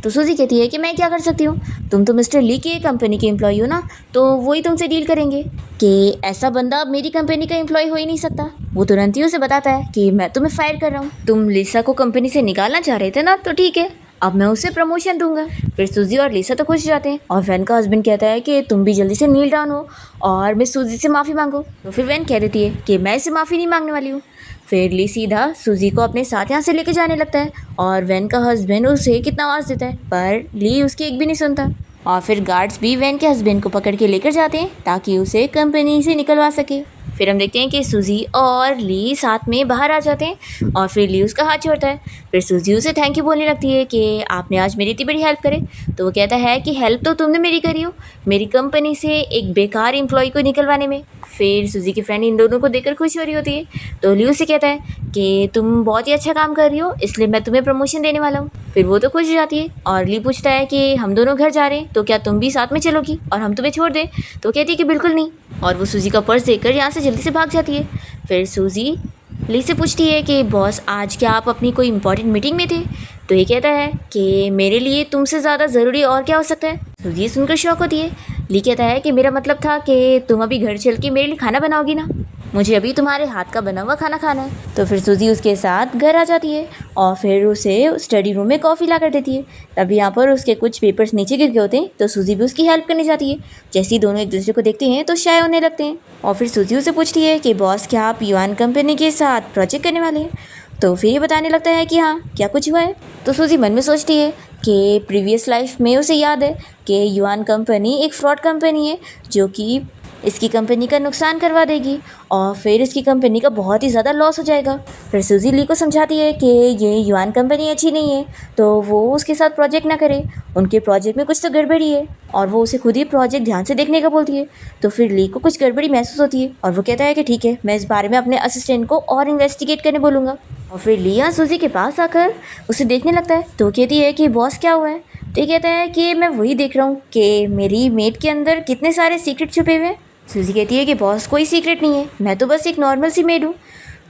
तो सूजी कहती है कि मैं क्या कर सकती हूँ, तुम तो मिस्टर ली की कंपनी के एम्प्लॉई हो ना, तो वही तुमसे डील करेंगे कि ऐसा बंदा अब मेरी कंपनी का एम्प्लॉय हो ही नहीं सकता। वो तुरंत ही उसे बताता है कि मैं तुम्हें फायर कर रहा हूँ, तुम लिसा को कंपनी से निकालना चाह रहे थे ना, तो ठीक है अब मैं उसे प्रमोशन दूंगा। फिर सूजी और लिसा तो खुश हो जाते हैं और वैन का हस्बैंड कहता है कि तुम भी जल्दी से नील डाउन हो और मिस सूजी से माफ़ी मांगो। तो फिर वैन कह देती है कि मैं इसे माफ़ी नहीं मांगने वाली हूँ। फिर ली सीधा सूजी को अपने साथ यहाँ से लेके जाने लगता है और वैन का हस्बैंड उसे कितना आवाज़ देता है, पर ली उसकी एक भी नहीं सुनता। और फिर गार्ड्स भी वैन के हस्बैंड को पकड़ के लेकर जाते हैं ताकि उसे कंपनी से निकलवा सके। फिर हम देखते हैं कि सूजी और ली साथ में बाहर आ जाते हैं और फिर ली उसका हाथ छोड़ता है। फिर सूजी उसे थैंक यू बोलने लगती है कि आपने आज मेरी इतनी बड़ी हेल्प करे। तो वो कहता है कि हेल्प तो तुमने मेरी करी हो, मेरी कंपनी से एक बेकार एम्प्लॉय को निकलवाने में। फिर सूजी की फ्रेंड इन दोनों को देखकर खुश हो रही होती है, तो ली उसे कहता है कि तुम बहुत ही अच्छा काम कर रही हो, इसलिए मैं तुम्हें प्रमोशन देने वाला हूँ। फिर वो तो खुश हो जाती है और ली पूछता है कि हम दोनों घर जा रहे हैं, तो क्या तुम भी साथ में चलोगी और हम तुम्हें छोड़ दें। तो कहती है कि बिल्कुल नहीं, और वो सूजी का पर्स देकर यहाँ से जल्दी से भाग जाती है। फिर सूजी ली से पूछती है कि बॉस आज क्या आप अपनी कोई इंपॉर्टेंट मीटिंग में थे। तो ये कहता है कि मेरे लिए तुमसे ज़्यादा ज़रूरी और क्या हो सकता है। सूजी सुनकर शौक होती है। ली कहता है कि मेरा मतलब था कि तुम अभी घर चल के मेरे लिए खाना बनाओगी ना, मुझे अभी तुम्हारे हाथ का बना हुआ खाना खाना है। तो फिर सूजी उसके साथ घर आ जाती है और फिर उसे स्टडी रूम में कॉफ़ी ला कर देती है। तभी यहाँ पर उसके कुछ पेपर्स नीचे गिर गए होते हैं, तो सूजी भी उसकी हेल्प करने जाती है। जैसे ही दोनों एक दूसरे को देखते हैं तो शाय होने लगते हैं और फिर सूजी उसे पूछती है कि बॉस क्या आप युआन कंपनी के साथ प्रोजेक्ट करने वाले हैं। तो फिर ये बताने लगता है कि हाँ क्या कुछ हुआ है। तो सूजी मन में सोचती है कि प्रीवियस लाइफ में उसे याद है कि युआन कंपनी एक फ्रॉड कंपनी है जो कि इसकी कंपनी का नुकसान करवा देगी और फिर इसकी कंपनी का बहुत ही ज़्यादा लॉस हो जाएगा। फिर सूजी ली को समझाती है कि ये युआन कंपनी अच्छी नहीं है, तो वो उसके साथ प्रोजेक्ट ना करे, उनके प्रोजेक्ट में कुछ तो गड़बड़ी है, और वो उसे खुद ही प्रोजेक्ट ध्यान से देखने का बोलती है। तो फिर ली को कुछ गड़बड़ी महसूस होती है और वो कहता है कि ठीक है मैं इस बारे में अपने असिस्टेंट को और इन्वेस्टिगेट करने बोलूँगा। और फिर ली यहाँ सूजी के पास आकर उसे देखने लगता है। तो कहती है कि बॉस क्या हुआ है। तो ये कहता है कि मैं वही देख रहा हूँ कि मेरी मेट के अंदर कितने सारे सीक्रेट छुपे हुए हैं। सूजी कहती है कि बॉस कोई सीक्रेट नहीं है, मैं तो बस एक नॉर्मल सी मेड हूँ।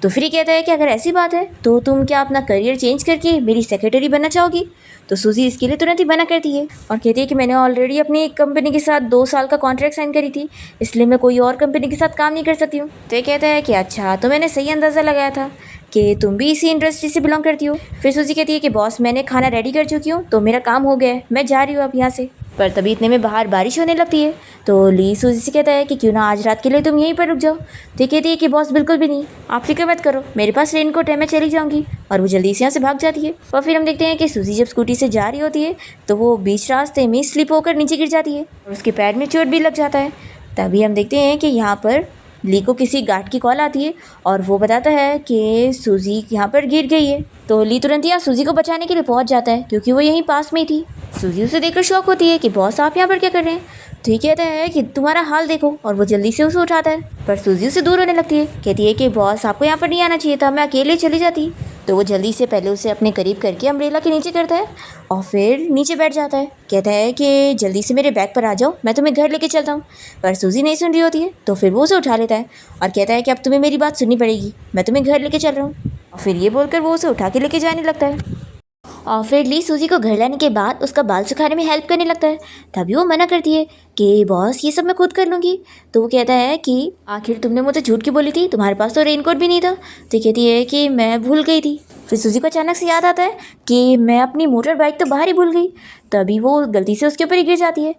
तो फिर ये कहता है कि अगर ऐसी बात है तो तुम क्या अपना करियर चेंज करके मेरी सेक्रेटरी बनना चाहोगी। तो सूजी इसके लिए तुरंत ही मना करती है और कहती है कि मैंने ऑलरेडी अपनी कंपनी के साथ 2 साल का कॉन्ट्रैक्ट साइन करी थी, इसलिए मैं कोई और कंपनी के साथ काम नहीं कर सकती हूँ। तो ये कहता है कि अच्छा, तो मैंने सही अंदाज़ा लगाया था कि तुम भी इसी इंडस्ट्री से बिलोंग करती हो। फिर सूजी कहती है कि बॉस मैंने खाना रेडी कर चुकी हूँ, तो मेरा काम हो गया है, मैं जा रही हूँ अब यहाँ से। पर तभी इतने में बाहर बारिश होने लगती है। तो ली सूजी से कहता है कि क्यों ना आज रात के लिए तुम यहीं पर रुक जाओ। तो कहती है कि बॉस बिल्कुल भी नहीं, आप फिक्र मत करो, मेरे पास रेनकोट है, मैं चली जाऊंगी। और वो जल्दी से यहाँ से भाग जाती है। और फिर हम देखते हैं कि सूजी जब स्कूटी से जा रही होती है तो वो बीच रास्ते में स्लिप होकर नीचे गिर जाती है और उसके पैर में चोट भी लग जाता है। तभी हम देखते हैं कि यहाँ पर ली को किसी गार्ड की कॉल आती है और वो बताता है कि सूजी यहाँ पर गिर गई है। तो ली तुरंत यहाँ सूजी को बचाने के लिए पहुँच जाता है क्योंकि वो यहीं पास में ही थी। सूजी उसे देखकर शॉक होती है कि बॉस आप यहाँ पर क्या कर रहे हैं। तो ये कहता है कि तुम्हारा हाल देखो, और वो जल्दी से उसे उठाता है। पर सूजी उसे दूर होने लगती है, कहती है कि बॉस आपको यहाँ पर नहीं आना चाहिए था, मैं अकेले चली जाती। तो वो जल्दी से पहले उसे अपने करीब करके अम्ब्रेला के नीचे करता है और फिर नीचे बैठ जाता है। कहता है कि जल्दी से मेरे बैग पर आ जाओ, मैं तुम्हें घर लेके चलता हूँ। पर सूजी नहीं सुन रही होती है तो फिर वो उसे उठा लेता है और कहता है कि अब तुम्हें मेरी बात सुननी पड़ेगी, मैं तुम्हें घर लेके चल रहा हूँ। और फिर ये बोलकर वो उसे उठा के लेके जाने लगता है। और फिर ली सूजी को घर लाने के बाद उसका बाल सुखाने में हेल्प करने लगता है। तभी वो मना करती है कि बॉस ये सब मैं खुद कर लूँगी। तो वो कहता है कि आखिर तुमने मुझे झूठ क्यों बोली थी, तुम्हारे पास तो रेनकोट भी नहीं था। तो कहती है कि मैं भूल गई थी। फिर सूजी को अचानक से याद आता है कि मैं अपनी मोटर बाइक तो बाहर ही भूल गई। तभी वो गलती से उसके ऊपर ही गिर जाती है।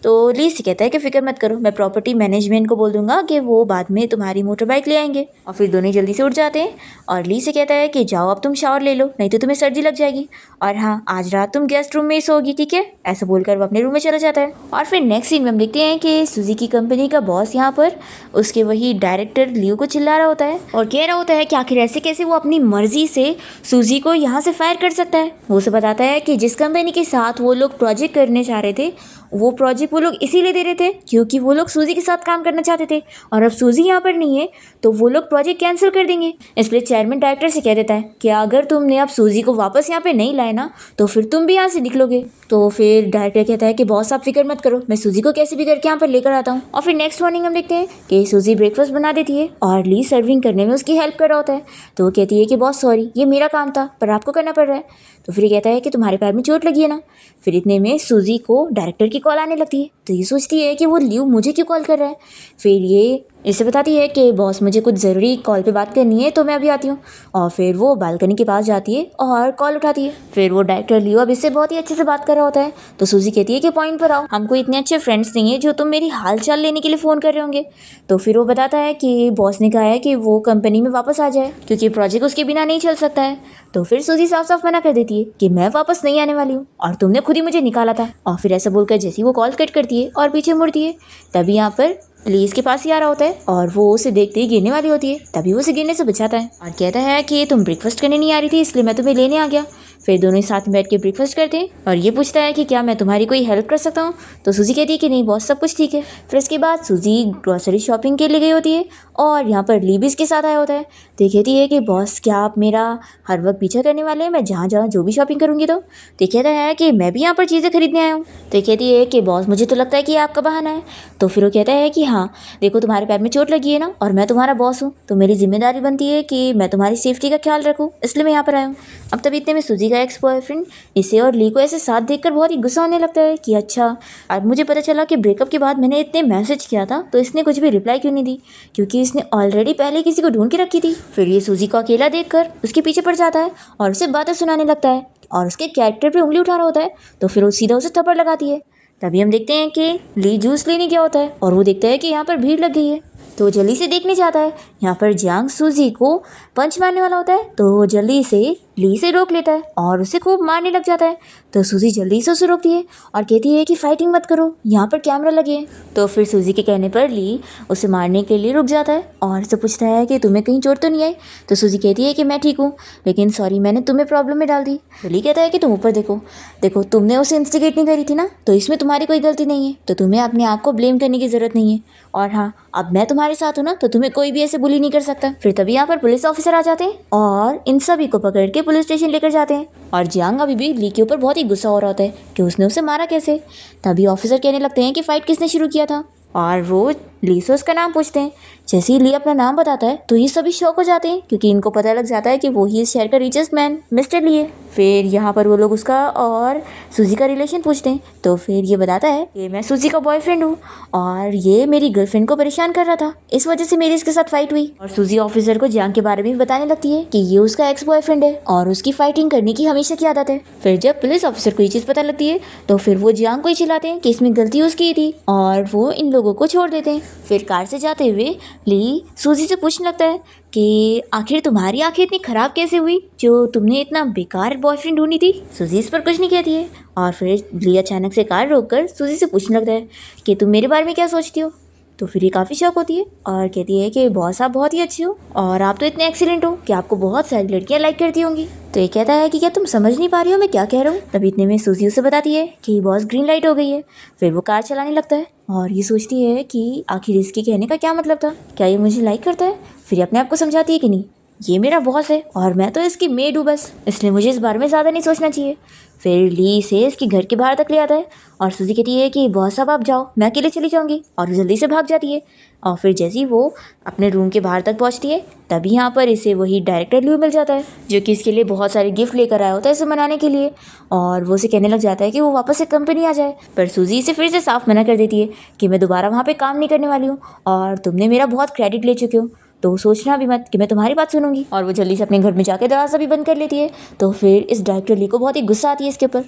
तो ली से कहता है कि फिक्र मत करो, मैं प्रॉपर्टी मैनेजमेंट को बोल दूंगा कि वो बाद में तुम्हारी मोटर बाइक ले आएंगे। और फिर दोनों जल्दी से उठ जाते हैं और ली से कहता है कि जाओ अब तुम शावर ले लो, नहीं तो तुम्हें सर्दी लग जाएगी, और हाँ आज रात तुम गेस्ट रूम में ही सोओगी, ठीक है। ऐसा बोलकर वो अपने रूम में चला जाता है। और फिर नेक्स्ट सीन में हम देखते हैं कि सूजी की कंपनी का बॉस यहाँ पर उसके वही डायरेक्टर लियो को चिल्ला रहा होता है और कह रहा होता है कि आखिर ऐसे कैसे वो अपनी मर्जी से सूजी को यहाँ से फायर कर सकता है। वो उसे बताता है कि जिस कंपनी के साथ वो लोग प्रोजेक्ट करने चाह रहे थे वो प्रोजेक्ट वो लोग इसीलिए दे रहे थे क्योंकि वो लोग सूजी के साथ काम करना चाहते थे, और अब सूजी यहाँ पर नहीं है तो वो लोग प्रोजेक्ट कैंसिल कर देंगे। इसलिए चेयरमैन डायरेक्टर से कह देता है कि अगर तुमने अब सूजी को वापस यहाँ पे नहीं लाए ना तो फिर तुम भी यहाँ से निकलोगे। तो फिर डायरेक्टर कहता है कि बॉस आप फिक्र मत करो, मैं सूजी को कैसे भी करके यहाँ पर लेकर आता हूँ। और फिर नेक्स्ट मॉर्निंग हम देखते हैं कि सूजी ब्रेकफास्ट बना देती है और ली सर्विंग करने में उसकी हेल्प कर रहा होता है। तो वो कहती है कि बॉस सॉरी, ये मेरा काम था पर आपको करना पड़ रहा है। तो फिर ये कहता है कि तुम्हारे पैर में चोट लगी है ना। फिर इतने में सूजी को डायरेक्टर की कॉल आने लगती है। तो ये सोचती है कि वो लियो मुझे क्यों कॉल कर रहा है। फिर ये इसे बताती है कि बॉस मुझे कुछ ज़रूरी कॉल पे बात करनी है तो मैं अभी आती हूँ। और फिर वो बालकनी के पास जाती है और कॉल उठाती है। फिर वो डायरेक्टर लियो अब इससे बहुत ही अच्छे से बात कर रहा होता है। तो सूजी कहती है कि पॉइंट पर आओ, हमको इतने अच्छे फ्रेंड्स नहीं है जो तुम मेरी हाल चाल लेने के लिए फ़ोन कर रहे होंगे। तो फिर वो बताता है कि बॉस ने कहा है कि वो कंपनी में वापस आ जाए क्योंकि प्रोजेक्ट उसके बिना नहीं चल सकता है। तो फिर सूजी साफ साफ मना कर देती है कि मैं वापस नहीं आने वाली हूँ और तुमने खुद ही मुझे निकाला था। और फिर ऐसा बोलकर जैसे वो कॉल कट करती है और पीछे मुड़ती है तभी यहाँ पर ली इसके पास ही आ रहा होता है और वो उसे देखते ही गिरने वाली होती है। तभी वो उसे गिरने से बचाता है और कहता है कि तुम ब्रेकफास्ट करने नहीं आ रही थी इसलिए मैं तुम्हें लेने आ गया। फिर दोनों साथ में बैठ के ब्रेकफास्ट करते हैं और ये पूछता है कि क्या मैं तुम्हारी कोई हेल्प कर सकता हूँ। तो सूजी कहती है कि नहीं बॉस सब कुछ ठीक है। फिर इसके बाद सूजी ग्रॉसरी शॉपिंग के लिए गई होती है और यहाँ पर ली भी इसके साथ आया होता है। तो कहती है कि बॉस क्या आप मेरा हर वक्त पीछा करने वाले हैं, मैं जहाँ जहाँ जो भी शॉपिंग करूँगी। तो कहता है कि मैं भी यहाँ पर चीज़ें खरीदने आया हूँ। तो कहती है कि बॉस मुझे तो लगता है कि आपका बहाना है। तो फिर वो कहता है कि हाँ देखो तुम्हारे पैर में चोट लगी है ना और मैं तुम्हारा बॉस हूँ तो मेरी जिम्मेदारी बनती है कि मैं तुम्हारी सेफ्टी का ख्याल रखूँ, इसलिए मैं यहाँ पर आया हूँ। अब तभी इतने में सूजी का एक्स बॉयफ्रेंड इसे और ली को ऐसे साथ देखकर बहुत ही गुस्सा होने लगता है कि अच्छा अब मुझे पता चला कि ब्रेकअप के बाद मैंने इतने मैसेज किया था तो इसने कुछ भी रिप्लाई क्यों नहीं दी, क्योंकि इसने ऑलरेडी पहले किसी को ढूंढ के रखी थी। फिर ये सूजी को अकेला देखकर उसके पीछे पड़ जाता है और उसे बातें सुनाने लगता है और उसके कैरेक्टर पे उंगली उठा रहा होता है। तो फिर वो सीधा उसे थप्पड़ लगाती है। तभी हम देखते हैं कि ली जूस लेने गया होता है और वो देखता है कि यहाँ पर भीड़ लग गई है। तो वो जल्दी से देखने जाता है, यहाँ पर जियांग सूजी को पंच मारने वाला होता है। तो वो जल्दी से ली से रोक लेता है और उसे खूब मारने लग जाता है। तो सूजी जल्दी से उसे रोकती है और कहती है कि फाइटिंग मत करो, यहाँ पर कैमरा लगे हैं। तो फिर सूजी के कहने पर ली उसे मारने के लिए रुक जाता है और उससे पूछता है कि तुम्हें कहीं चोट तो नहीं आई। तो सूजी कहती है कि मैं ठीक हूँ लेकिन सॉरी मैंने तुम्हें प्रॉब्लम में डाल दी। तो ली कहता है कि तुम ऊपर देखो, देखो तुमने उसे इंस्टिगेट नहीं करी थी ना तो इसमें तुम्हारी कोई गलती नहीं है, तो तुम्हें अपने आप को ब्लेम करने की ज़रूरत नहीं है। और हाँ अब मैं तुम्हारे साथ हूँ ना तो तुम्हें कोई भी ऐसे बुली नहीं कर सकता। फिर तभी यहाँ पर पुलिस ऑफिसर आ जाते हैं और इन सभी को पकड़ के पुलिस स्टेशन लेकर जाते हैं। और जियांग अभी भी ली के ऊपर बहुत ही गुस्सा हो रहा होता है कि उसने उसे मारा कैसे। तभी ऑफिसर कहने लगते हैं कि फाइट किसने शुरू किया था और वो ली से उसका नाम पूछते हैं। जैसे ही ली अपना नाम बताता है तो ये सभी शॉक हो जाते हैं, क्योंकि इनको पता लग जाता है कि वो ही इस शहर का रिचेस्ट मैन मिस्टर ली है। फिर यहाँ पर वो लोग उसका और सूजी का रिलेशन पूछते हैं, तो फिर ये बताता है कि मैं सूजी का बॉयफ्रेंड हूँ और ये मेरी गर्लफ्रेंड को परेशान कर रहा था, इस वजह से मेरी इसके साथ फाइट हुई। और सूजी ऑफिसर को जियांग के बारे में भी बताने लगती है कि ये उसका एक्स बॉयफ्रेंड है और उसकी फाइटिंग करने की हमेशा की आदत है। फिर जब पुलिस ऑफिसर को ये चीज़ पता लगती है तो फिर वो जियांग को ही चिल्लाते हैं कि इसमें गलती उसकी थी और वो इन लोगों को छोड़ देते हैं। फिर कार से जाते हुए ली सूजी से पूछने लगता है कि आखिर तुम्हारी आंखें इतनी खराब कैसे हुई जो तुमने इतना बेकार बॉयफ्रेंड ढूंढी थी। सूजी इस पर कुछ नहीं कहती है और फिर ली अचानक से कार रोककर सूजी से पूछने लगता है कि तुम मेरे बारे में क्या सोचती हो। तो फिर ये काफ़ी शौक होती है और कहती है कि बॉस आप बहुत ही अच्छे हो और आप तो इतने एक्सीलेंट हो कि आपको बहुत सारी लड़कियां लाइक करती होंगी। तो ये कहता है कि क्या तुम समझ नहीं पा रही हो मैं क्या कह रहा हूँ। तभी इतने में सूजी उसे बताती है कि बॉस ग्रीन लाइट हो गई है। फिर वो कार चलाने लगता है और ये सोचती है कि आखिर इसके कहने का क्या मतलब था, क्या ये मुझे लाइक करता है। फिर अपने आप को समझाती है कि नहीं, ये मेरा बॉस है और मैं तो इसकी मेड हूँ बस, इसलिए मुझे इस बारे में ज़्यादा नहीं सोचना चाहिए। फिर ली से इसके घर के बाहर तक ले आता है और सूजी कहती है कि बॉस साहब आप जाओ, मैं अकेले चली जाऊंगी, और जल्दी से भाग जाती है। और फिर जैसे ही वो अपने रूम के बाहर तक पहुंचती है तभी यहाँ पर इसे वही डायरेक्टर ल्यू मिल जाता है, जो कि इसके लिए बहुत सारे गिफ्ट लेकर आया होता है इसे मनाने के लिए। और वो उसे कहने लग जाता है कि वो वापस से कंपनी आ जाए, पर सूजी इसे फिर से साफ मना कर देती है कि मैं दोबारा वहाँ पर काम नहीं करने वाली हूँ और तुमने मेरा बहुत क्रेडिट ले चुके हो, तो सोचना भी मत कि मैं तुम्हारी बात सुनूंगी। और वो जल्दी से अपने घर में जाकर दरवाज़ा भी बंद कर लेती है। तो फिर इस डायरेक्टर ली को बहुत ही गुस्सा आती है इसके ऊपर।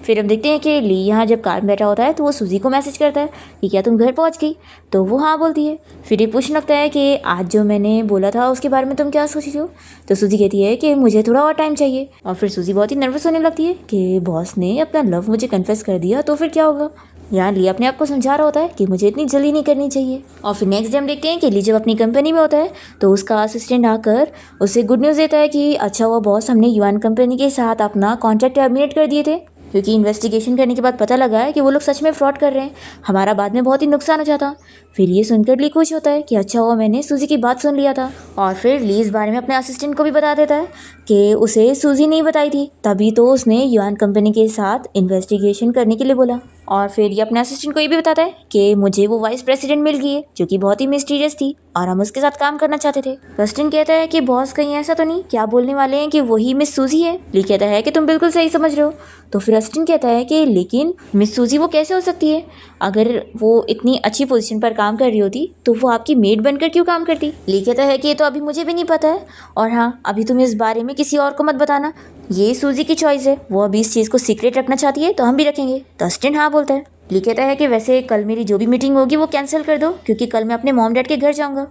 फिर हम देखते हैं कि ली यहाँ जब कार में बैठा होता है तो वो सूजी को मैसेज करता है कि क्या तुम घर पहुँच गई। तो वो हाँ बोलती है। फिर ये पूछने लगता है कि आज जो मैंने बोला था उसके बारे में तुम क्या सोच रही हो। तो सूजी कहती है कि मुझे थोड़ा और टाइम चाहिए। और फिर सूजी बहुत ही नर्वस होने लगती है कि बॉस ने अपना लव मुझे कन्फेस कर दिया तो फिर क्या होगा। यहाँ ली अपने आप को समझा रहा होता है कि मुझे इतनी जल्दी नहीं करनी चाहिए। और फिर नेक्स्ट डे हम देखते हैं कि ली जब अपनी कंपनी में होता है तो उसका असिस्टेंट आकर उसे गुड न्यूज़ देता है कि अच्छा हुआ बॉस, हमने युआन कंपनी के साथ अपना कॉन्ट्रैक्ट टर्मिनेट कर दिए थे, क्योंकि इन्वेस्टिगेशन करने के बाद पता लगा है कि वो लोग सच में फ्रॉड कर रहे हैं, हमारा बाद में बहुत ही नुकसान हो जाता। फिर ये सुनकर ली खुश होता है कि अच्छा हुआ मैंने सूजी की बात सुन लिया था। और फिर ली इस बारे में अपने असिस्टेंट को भी बता देता है कि उसे सूजी नहीं बताई थी, तभी तो उसने युआन कंपनी के साथ इन्वेस्टिगेशन करने के लिए बोला। और फिर ये अपने असिस्टेंट को ये भी बताता है कि मुझे वो वाइस प्रेसिडेंट मिल गई है जो कि बहुत ही मिस्टीरियस थी और हम उसके साथ काम करना चाहते थे। प्रेसिडेंट कहता है कि बॉस कहीं ऐसा तो नहीं क्या बोलने वाले हैं कि वही मिस सूजी है। ली कहता है कि तुम बिल्कुल सही समझ रहे हो। तो फिर असिस्टेंट कहता है कि लेकिन मिस सूजी वो कैसे हो सकती है, अगर वो इतनी अच्छी पोजीशन पर काम कर रही होती तो वो आपकी मेड बनकर क्यों काम करती। ली कहता है कि ये तो अभी मुझे भी नहीं पता है, और हाँ अभी तुम इस बारे में किसी और को मत बताना, ये सूजी की चॉइस है, वो अभी इस चीज़ को सीक्रेट रखना चाहती है तो हम भी रखेंगे। तो असिस्टेंट हाँ बोलता है। ली कहता है कि वैसे कल मेरी जो भी मीटिंग होगी वो कैंसिल कर दो, क्योंकि कल मैं अपने मॉम डैड के घर जाऊँगा।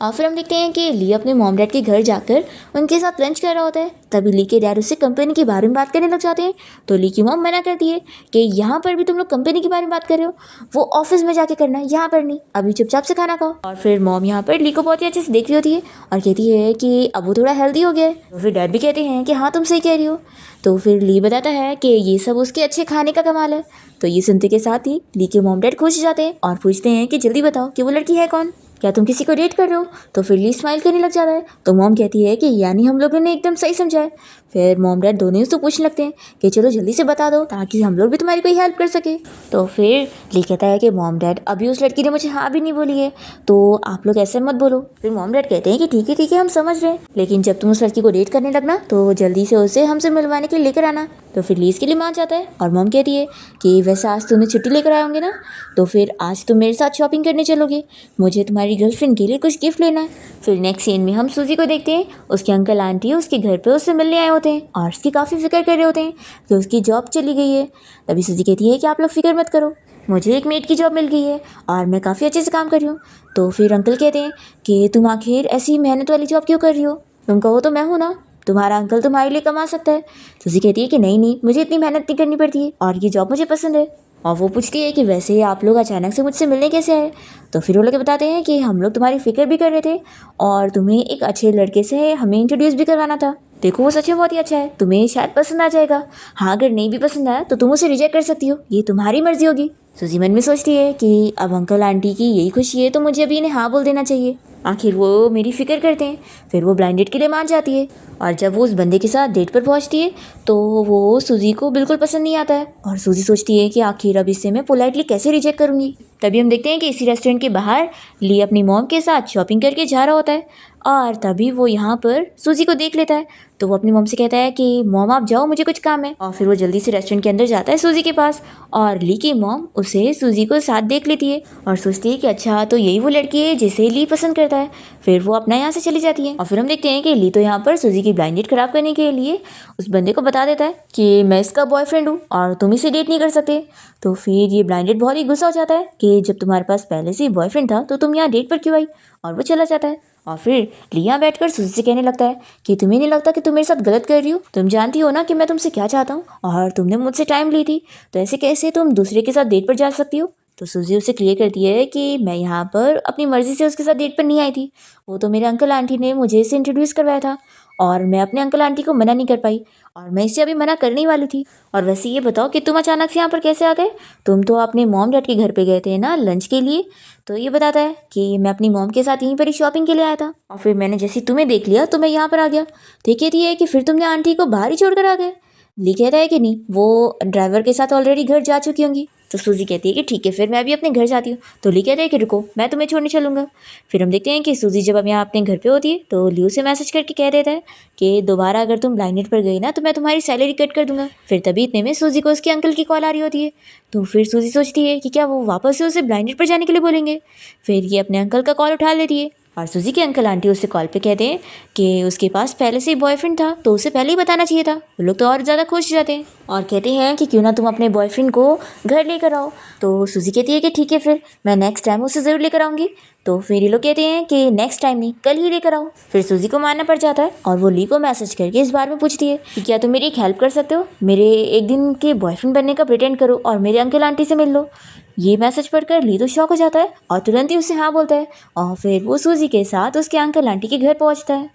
और फिर हम देखते हैं कि ली अपने मॉम डैड के घर जाकर उनके साथ लंच कर रहा होता है। तभी ली के डैड उससे कंपनी के बारे में बात करने लग जाते हैं। तो ली की मॉम मना करती है कि यहाँ पर भी तुम लोग कंपनी के बारे में बात कर रहे हो, वो ऑफिस में जाके करना है, यहाँ पर नहीं, अभी चुपचाप से खाना खाओ। और फिर मॉम यहाँ पर ली को बहुत ही अच्छे से देख रही होती है और कहती है कि अब वो थोड़ा हेल्दी हो गया है। तो फिर डैड भी कहते हैं कि हाँ तुम सही कह रही हो। तो फिर ली बताता है कि ये सब उसके अच्छे खाने का कमाल है। तो ये सुनते के साथ ही ली के मॉम डैड खुश हो जाते हैं और पूछते हैं कि जल्दी बताओ कि वो लड़की है कौन, क्या तुम किसी को डेट कर रहे हो। तो फिर ली स्माइल करने लग जाता है। तो मॉम कहती है कि यानी हम लोगों ने एकदम सही समझा है। फिर मॉम डैड दोनों उससे पूछने लगते हैं कि चलो जल्दी से बता दो ताकि हम लोग भी तुम्हारी कोई हेल्प कर सके। तो फिर ली कहता है कि मॉम डैड अभी उस लड़की ने मुझे हाँ भी नहीं बोली है, तो आप लोग ऐसे मत बोलो। फिर मॉम डैड कहते हैं कि ठीक है हम समझ रहे हैं, लेकिन जब तुम उस लड़की को डेट करने लगना तो जल्दी से उसे हमसे मिलवाने के लिए लेकर आना। तो फिर ली इसके लिए मान जाता है और मॉम कहती है कि वैसे आज तुम्हें छुट्टी लेकर आए होंगे ना, तो फिर आज तुम मेरे साथ शॉपिंग करने चलोगे, मुझे तुम्हारी गर्लफ्रेंड के लिए कुछ गिफ्ट लेना है। फिर नेक्स्ट सीन में हम सूजी को देखते हैं, उसके अंकल आंटी उसके घर पे उससे मिलने आए होते हैं और उसकी काफ़ी फिक्र कर रहे होते हैं कि उसकी जॉब चली गई है। तभी सूजी कहती है कि आप लोग फिक्र मत करो, मुझे एक मेड की जॉब मिल गई है और मैं काफ़ी अच्छे से काम कर रही हूँ। तो फिर अंकल कहते हैं कि तुम आखिर ऐसी मेहनत वाली जॉब क्यों कर रही हो, तुम कहो तो मैं हूँ ना, तुम्हारा अंकल तुम्हारे लिए कमा सकता है। सूजी कहती है कि नहीं मुझे इतनी मेहनत नहीं करनी पड़ती है और ये जॉब मुझे पसंद है। और वो पूछती है कि वैसे आप लोग अचानक से मुझसे मिलने कैसे आए। तो फिर वो लोग बताते हैं कि हम लोग तुम्हारी फिक्र भी कर रहे थे और तुम्हें एक अच्छे लड़के से हमें इंट्रोड्यूस भी करवाना था। देखो वो सच में बहुत ही अच्छा है, तुम्हें शायद पसंद आ जाएगा। हाँ अगर नहीं भी पसंद आया तो तुम उसे रिजेक्ट कर सकती हो, ये तुम्हारी मर्जी होगी। सूजी मन में सोचती है कि अब अंकल आंटी की यही खुशी है तो मुझे अभी इन्हें हाँ बोल देना चाहिए, आखिर वो मेरी फिक्र करते हैं। फिर वो ब्लाइंड डेट के लिए मान जाती है और जब वो उस बंदे के साथ डेट पर पहुंचती है तो वो सूजी को बिल्कुल पसंद नहीं आता है और सूजी सोचती है कि आखिर अब इसे मैं पोलाइटली कैसे रिजेक्ट करूंगी। तभी हम देखते हैं कि इसी रेस्टोरेंट के बाहर ली अपनी मॉम के साथ शॉपिंग करके जा रहा होता है और तभी वो यहाँ पर सूजी को देख लेता है। तो वो अपनी मॉम से कहता है कि मॉम आप जाओ, मुझे कुछ काम है। और फिर वो जल्दी से रेस्टोरेंट के अंदर जाता है सूजी के पास और ली की मॉम उसे सूजी को साथ देख लेती है और सोचती है कि अच्छा तो यही वो लड़की है जिसे ली पसंद करता है। फिर वो अपना यहाँ से चली जाती है और फिर हम देखते हैं कि ली तो यहाँ पर सूजी की ब्लाइंड डेट खराब करने के लिए उस बंदे को बता देता है कि मैं इसका बॉयफ्रेंड हूँ और तुम इसे डेट नहीं कर सकते। तो फिर ये ब्लाइंड डेट बहुत ही गुस्सा हो जाता है कि जब तुम्हारे पास पहले से ही बॉयफ्रेंड था तो तुम यहाँ डेट पर क्यों आई, और वो चला जाता है। और फिर लिया बैठकर सूजी से कहने लगता है कि तुम्हें नहीं लगता कि तुम मेरे साथ गलत कर रही हो, तुम जानती हो ना कि मैं तुमसे क्या चाहता हूँ और तुमने मुझसे टाइम ली थी, तो ऐसे कैसे तुम दूसरे के साथ डेट पर जा सकती हो। तो सूजी उसे क्लियर करती है कि मैं यहाँ पर अपनी मर्जी से उसके साथ डेट पर नहीं आई थी, वो तो मेरे अंकल आंटी ने मुझे इसे इंट्रोड्यूस करवाया था और मैं अपने अंकल आंटी को मना नहीं कर पाई और मैं इसे अभी मना करने वाली थी। और वैसे ये बताओ कि तुम अचानक से यहाँ पर कैसे आ गए, तुम तो अपने मॉम डैड के घर पे गए थे ना लंच के लिए। तो ये बताता है कि मैं अपनी मॉम के साथ यहीं पर ही शॉपिंग के लिए आया था और फिर मैंने जैसे तुम्हें देख लिया तो मैं यहाँ पर आ गया। तो ये कहती है कि फिर तुमने आंटी को बाहर ही छोड़कर आ गए। ली कहता है कि नहीं, वो ड्राइवर के साथ ऑलरेडी घर जा चुकी होंगी। तो सूजी कहती है कि ठीक है फिर मैं भी अपने घर जाती हूँ। तो ली कहता है कि रुको, मैं तुम्हें छोड़ने चलूँगा। फिर हम देखते हैं कि सूजी जब अब यहाँ अपने घर पे होती है तो ली उसे मैसेज करके कह देता है कि दोबारा अगर तुम ब्लाइंड डेट पर गई ना तो मैं तुम्हारी सैलरी कट कर दूंगा। फिर तभी इतने में सूजी को उसके अंकल की कॉल आ रही होती है। तो फिर सूजी सोचती है कि क्या वो वापस से उसे ब्लाइंड डेट पर जाने के लिए बोलेंगे। फिर ये अपने अंकल का कॉल उठा लेती है और सूजी के अंकल आंटी उससे कॉल पे कहते हैं कि उसके पास पहले से ही बॉयफ्रेंड था तो उसे पहले ही बताना चाहिए था। वो लोग तो और ज़्यादा खुश जाते हैं और कहते हैं कि क्यों ना तुम अपने बॉयफ्रेंड को घर लेकर आओ। तो सूजी कहती है कि ठीक है फिर मैं नेक्स्ट टाइम उसे ज़रूर लेकर आऊँगी। तो फिर ये लोग कहते हैं कि नेक्स्ट टाइम नहीं, कल ही लेकर आओ। फिर सूजी को मानना पड़ जाता है और वो ली को मैसेज करके इस बारे में पूछती है कि क्या तुम मेरी एक हेल्प कर सकते हो, मेरे एक दिन के बॉयफ्रेंड बनने का प्रिटेंड करो और मेरे अंकल आंटी से मिल लो। ये मैसेज पढ़कर ली तो शॉक हो जाता है और तुरंत ही उसे हाँ बोलता है और फिर वो सूजी के साथ उसके अंकल आंटी के घर पहुंचता है।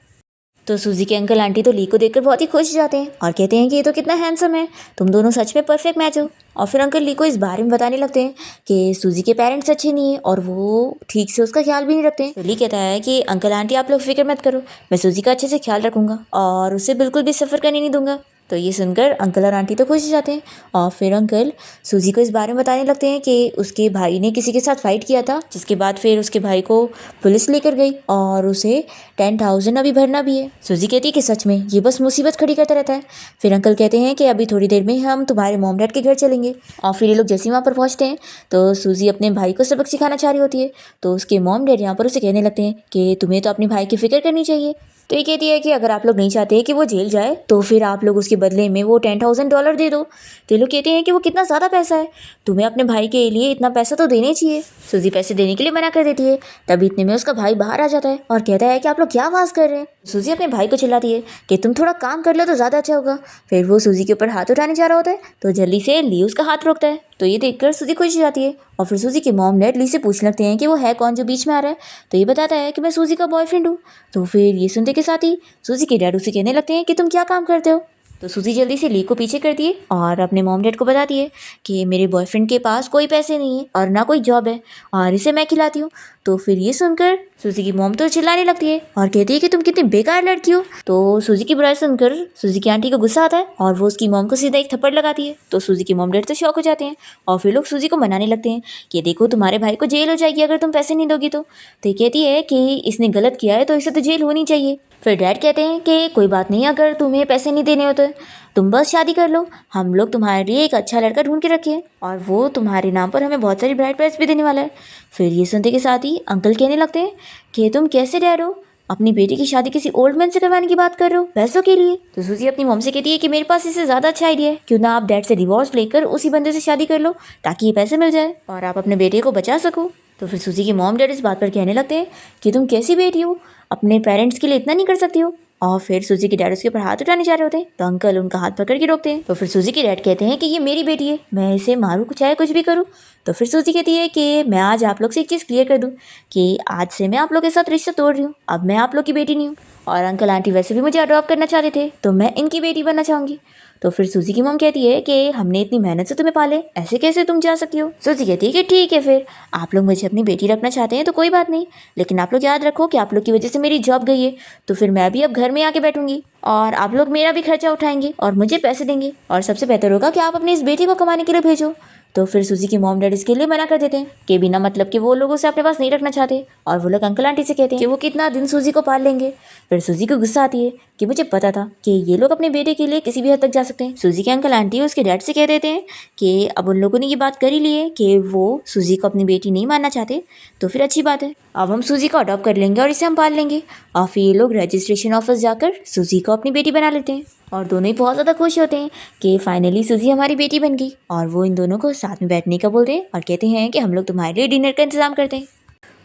तो सूजी के अंकल आंटी तो ली को देखकर बहुत ही खुश जाते हैं और कहते हैं कि ये तो कितना हैंडसम है, तुम दोनों सच में परफेक्ट मैच हो। और फिर अंकल ली को इस बारे में बताने लगते हैं कि सूजी के पेरेंट्स अच्छे नहीं है और वो ठीक से उसका ख्याल भी नहीं रखते हैं। तो ली कहता है कि अंकल आंटी आप लोग फिक्र मत करो, मैं सूजी का अच्छे से ख्याल रखूंगा और उसे बिल्कुल भी सफ़र करने नहीं दूंगा। तो ये सुनकर अंकल और आंटी तो खुश हो जाते हैं और फिर अंकल सूजी को इस बारे में बताने लगते हैं कि उसके भाई ने किसी के साथ फाइट किया था, जिसके बाद फिर उसके भाई को पुलिस लेकर गई और उसे 10,000 अभी भरना भी है। सूजी कहती है कि सच में ये बस मुसीबत खड़ी करता रहता है। फिर अंकल कहते हैं कि अभी थोड़ी देर में हम तुम्हारे मॉम डैड के घर चलेंगे। और फिर ये लोग जैसे ही वहाँ पर पहुँचते हैं तो सूजी अपने भाई को सबक सिखाना चाह रही होती है। तो उसके मॉम डैड यहाँ पर उसे कहने लगते हैं कि तुम्हें तो अपने भाई की फिक्र करनी चाहिए। तो ये कहती है कि अगर आप लोग नहीं चाहते कि वो जेल जाए तो फिर आप लोग उसके बदले में वो $10,000 दे दो। तो ये लोग कहते हैं कि वो कितना ज़्यादा पैसा है, तुम्हें अपने भाई के लिए इतना पैसा तो देना ही चाहिए। सूजी पैसे देने के लिए मना कर देती है। तभी इतने में उसका भाई बाहर आ जाता है और कहता है कि आप लोग क्या आवाज़ कर रहे हैं। सूजी अपने भाई को चिल्लाती है कि तुम थोड़ा काम कर लो तो ज़्यादा अच्छा होगा। फिर वो सूजी के ऊपर हाथ उठाने जा रहा होता है तो जल्दी से ली उसका हाथ रोकता है। तो ये देखकर सूजी खुश हो जाती है और फिर सूजी के मॉम डैड ली से पूछने लगते हैं कि वो है कौन जो बीच में आ रहा है। तो ये बताता है कि मैं सूजी का बॉयफ्रेंड हूँ। तो फिर ये सुनते के साथ ही सूजी के डैड उसे कहने लगते हैं कि तुम क्या काम करते हो। तो सूजी जल्दी से ली को पीछे करती है और अपने मॉम डैड को बताती है कि मेरे बॉयफ्रेंड के पास कोई पैसे नहीं है और ना कोई जॉब है और इसे मैं खिलाती हूँ। तो फिर ये सुनकर सूजी की मॉम तो चिल्लाने लगती है और कहती है कि तुम कितनी बेकार लड़की हो। तो सूजी की बुराई सुनकर सूजी की आंटी को गुस्सा आता है और वो उसकी मॉम को सीधा एक थप्पड़ लगाती है। तो सूजी की मॉम डैड तो शॉक हो जाते हैं और फिर लोग सूजी को मनाने लगते हैं कि देखो तुम्हारे भाई को जेल हो जाएगी अगर तुम पैसे नहीं दोगी। तो ये कहती है कि इसने गलत किया है तो इसे तो जेल होनी चाहिए। फिर डैड कहते हैं कि कोई बात नहीं, अगर तुम्हें पैसे नहीं देने होते तुम बस शादी कर लो, हम लोग तुम्हारे लिए एक अच्छा लड़का ढूंढ के रखे और वो तुम्हारे नाम पर हमें बहुत सारी ब्राइड प्राइस भी देने वाला है। फिर ये सुनते के साथ ही अंकल कहने लगते हैं कि तुम कैसे डैड हो, अपनी बेटी की शादी किसी ओल्ड मैन से करवाने की बात कर रहे हो पैसों के लिए। तो सूजी अपनी मॉम से कहती है कि मेरे पास इससे ज़्यादा अच्छा आइडिया है, क्यों ना आप डैड से डिवोर्स लेकर उसी बंदे से शादी कर लो ताकि ये पैसे मिल जाए और आप अपने बेटे को बचा सको। तो फिर सूजी की मॉम डैड इस बात पर कहने लगते हैं कि तुम कैसी बेटी हो, अपने पेरेंट्स के लिए इतना नहीं कर सकती हो। और फिर सूजी के डैड उसके ऊपर हाथ उठाने जा रहे होते हैं तो अंकल उनका हाथ पकड़ के रोकते हैं। तो फिर सूजी के डैड कहते हैं कि ये मेरी बेटी है, मैं इसे मारूं चाहे कुछ भी करूं। तो फिर सूजी कहती है कि मैं आज आप लोग से एक चीज़ क्लियर कर दूं कि आज से मैं आप लोग के साथ रिश्ता तोड़ रही हूँ, अब मैं आप लोग की बेटी नहीं हूँ और अंकल आंटी वैसे भी मुझे अडॉप्ट करना चाहते थे तो मैं इनकी बेटी बनना चाहूँगी। तो फिर सूजी की मॉम कहती है कि हमने इतनी मेहनत से तुम्हें पाले, ऐसे कैसे तुम जा सकती हो। सूजी कहती है कि ठीक है, फिर आप लोग मुझे अपनी बेटी रखना चाहते हैं तो कोई बात नहीं, लेकिन आप लोग याद रखो कि आप लोग की वजह से मेरी जॉब गई है, तो फिर मैं भी अब घर में आके बैठूंगी और आप लोग मेरा भी खर्चा उठाएंगे और मुझे पैसे देंगे, और सबसे बेहतर होगा कि आप अपनी इस बेटी को कमाने के लिए भेजो। तो फिर सूजी की मॉम डैड इसके लिए मना कर देते हैं कि बिना मतलब के वो लोग उसे अपने पास नहीं रखना चाहते, और वो लोग अंकल आंटी से कहते हैं कि वो कितना दिन सूजी को पाल लेंगे। फिर सूजी को गुस्सा आती है कि मुझे पता था कि ये लोग अपने बेटे के लिए किसी भी हद तक जा सकते हैं। सूजी के अंकल आंटी उसके डैड से कह देते हैं कि अब उन लोगों ने ये बात कर ही ली है कि वो सूजी को अपनी बेटी नहीं मानना चाहते, तो फिर अच्छी बात है, अब हम सूजी को अडॉप्ट कर लेंगे और इसे हम पाल लेंगे। और फिर ये लोग रजिस्ट्रेशन ऑफिस जाकर सूजी को अपनी बेटी बना लेते हैं, और दोनों ही बहुत ज़्यादा खुश होते हैं कि फाइनली सूजी हमारी बेटी बन गई। और वो इन दोनों को साथ में बैठने का बोलते हैं और कहते हैं कि हम लोग तुम्हारे लिए डिनर का इंतज़ाम करते हैं।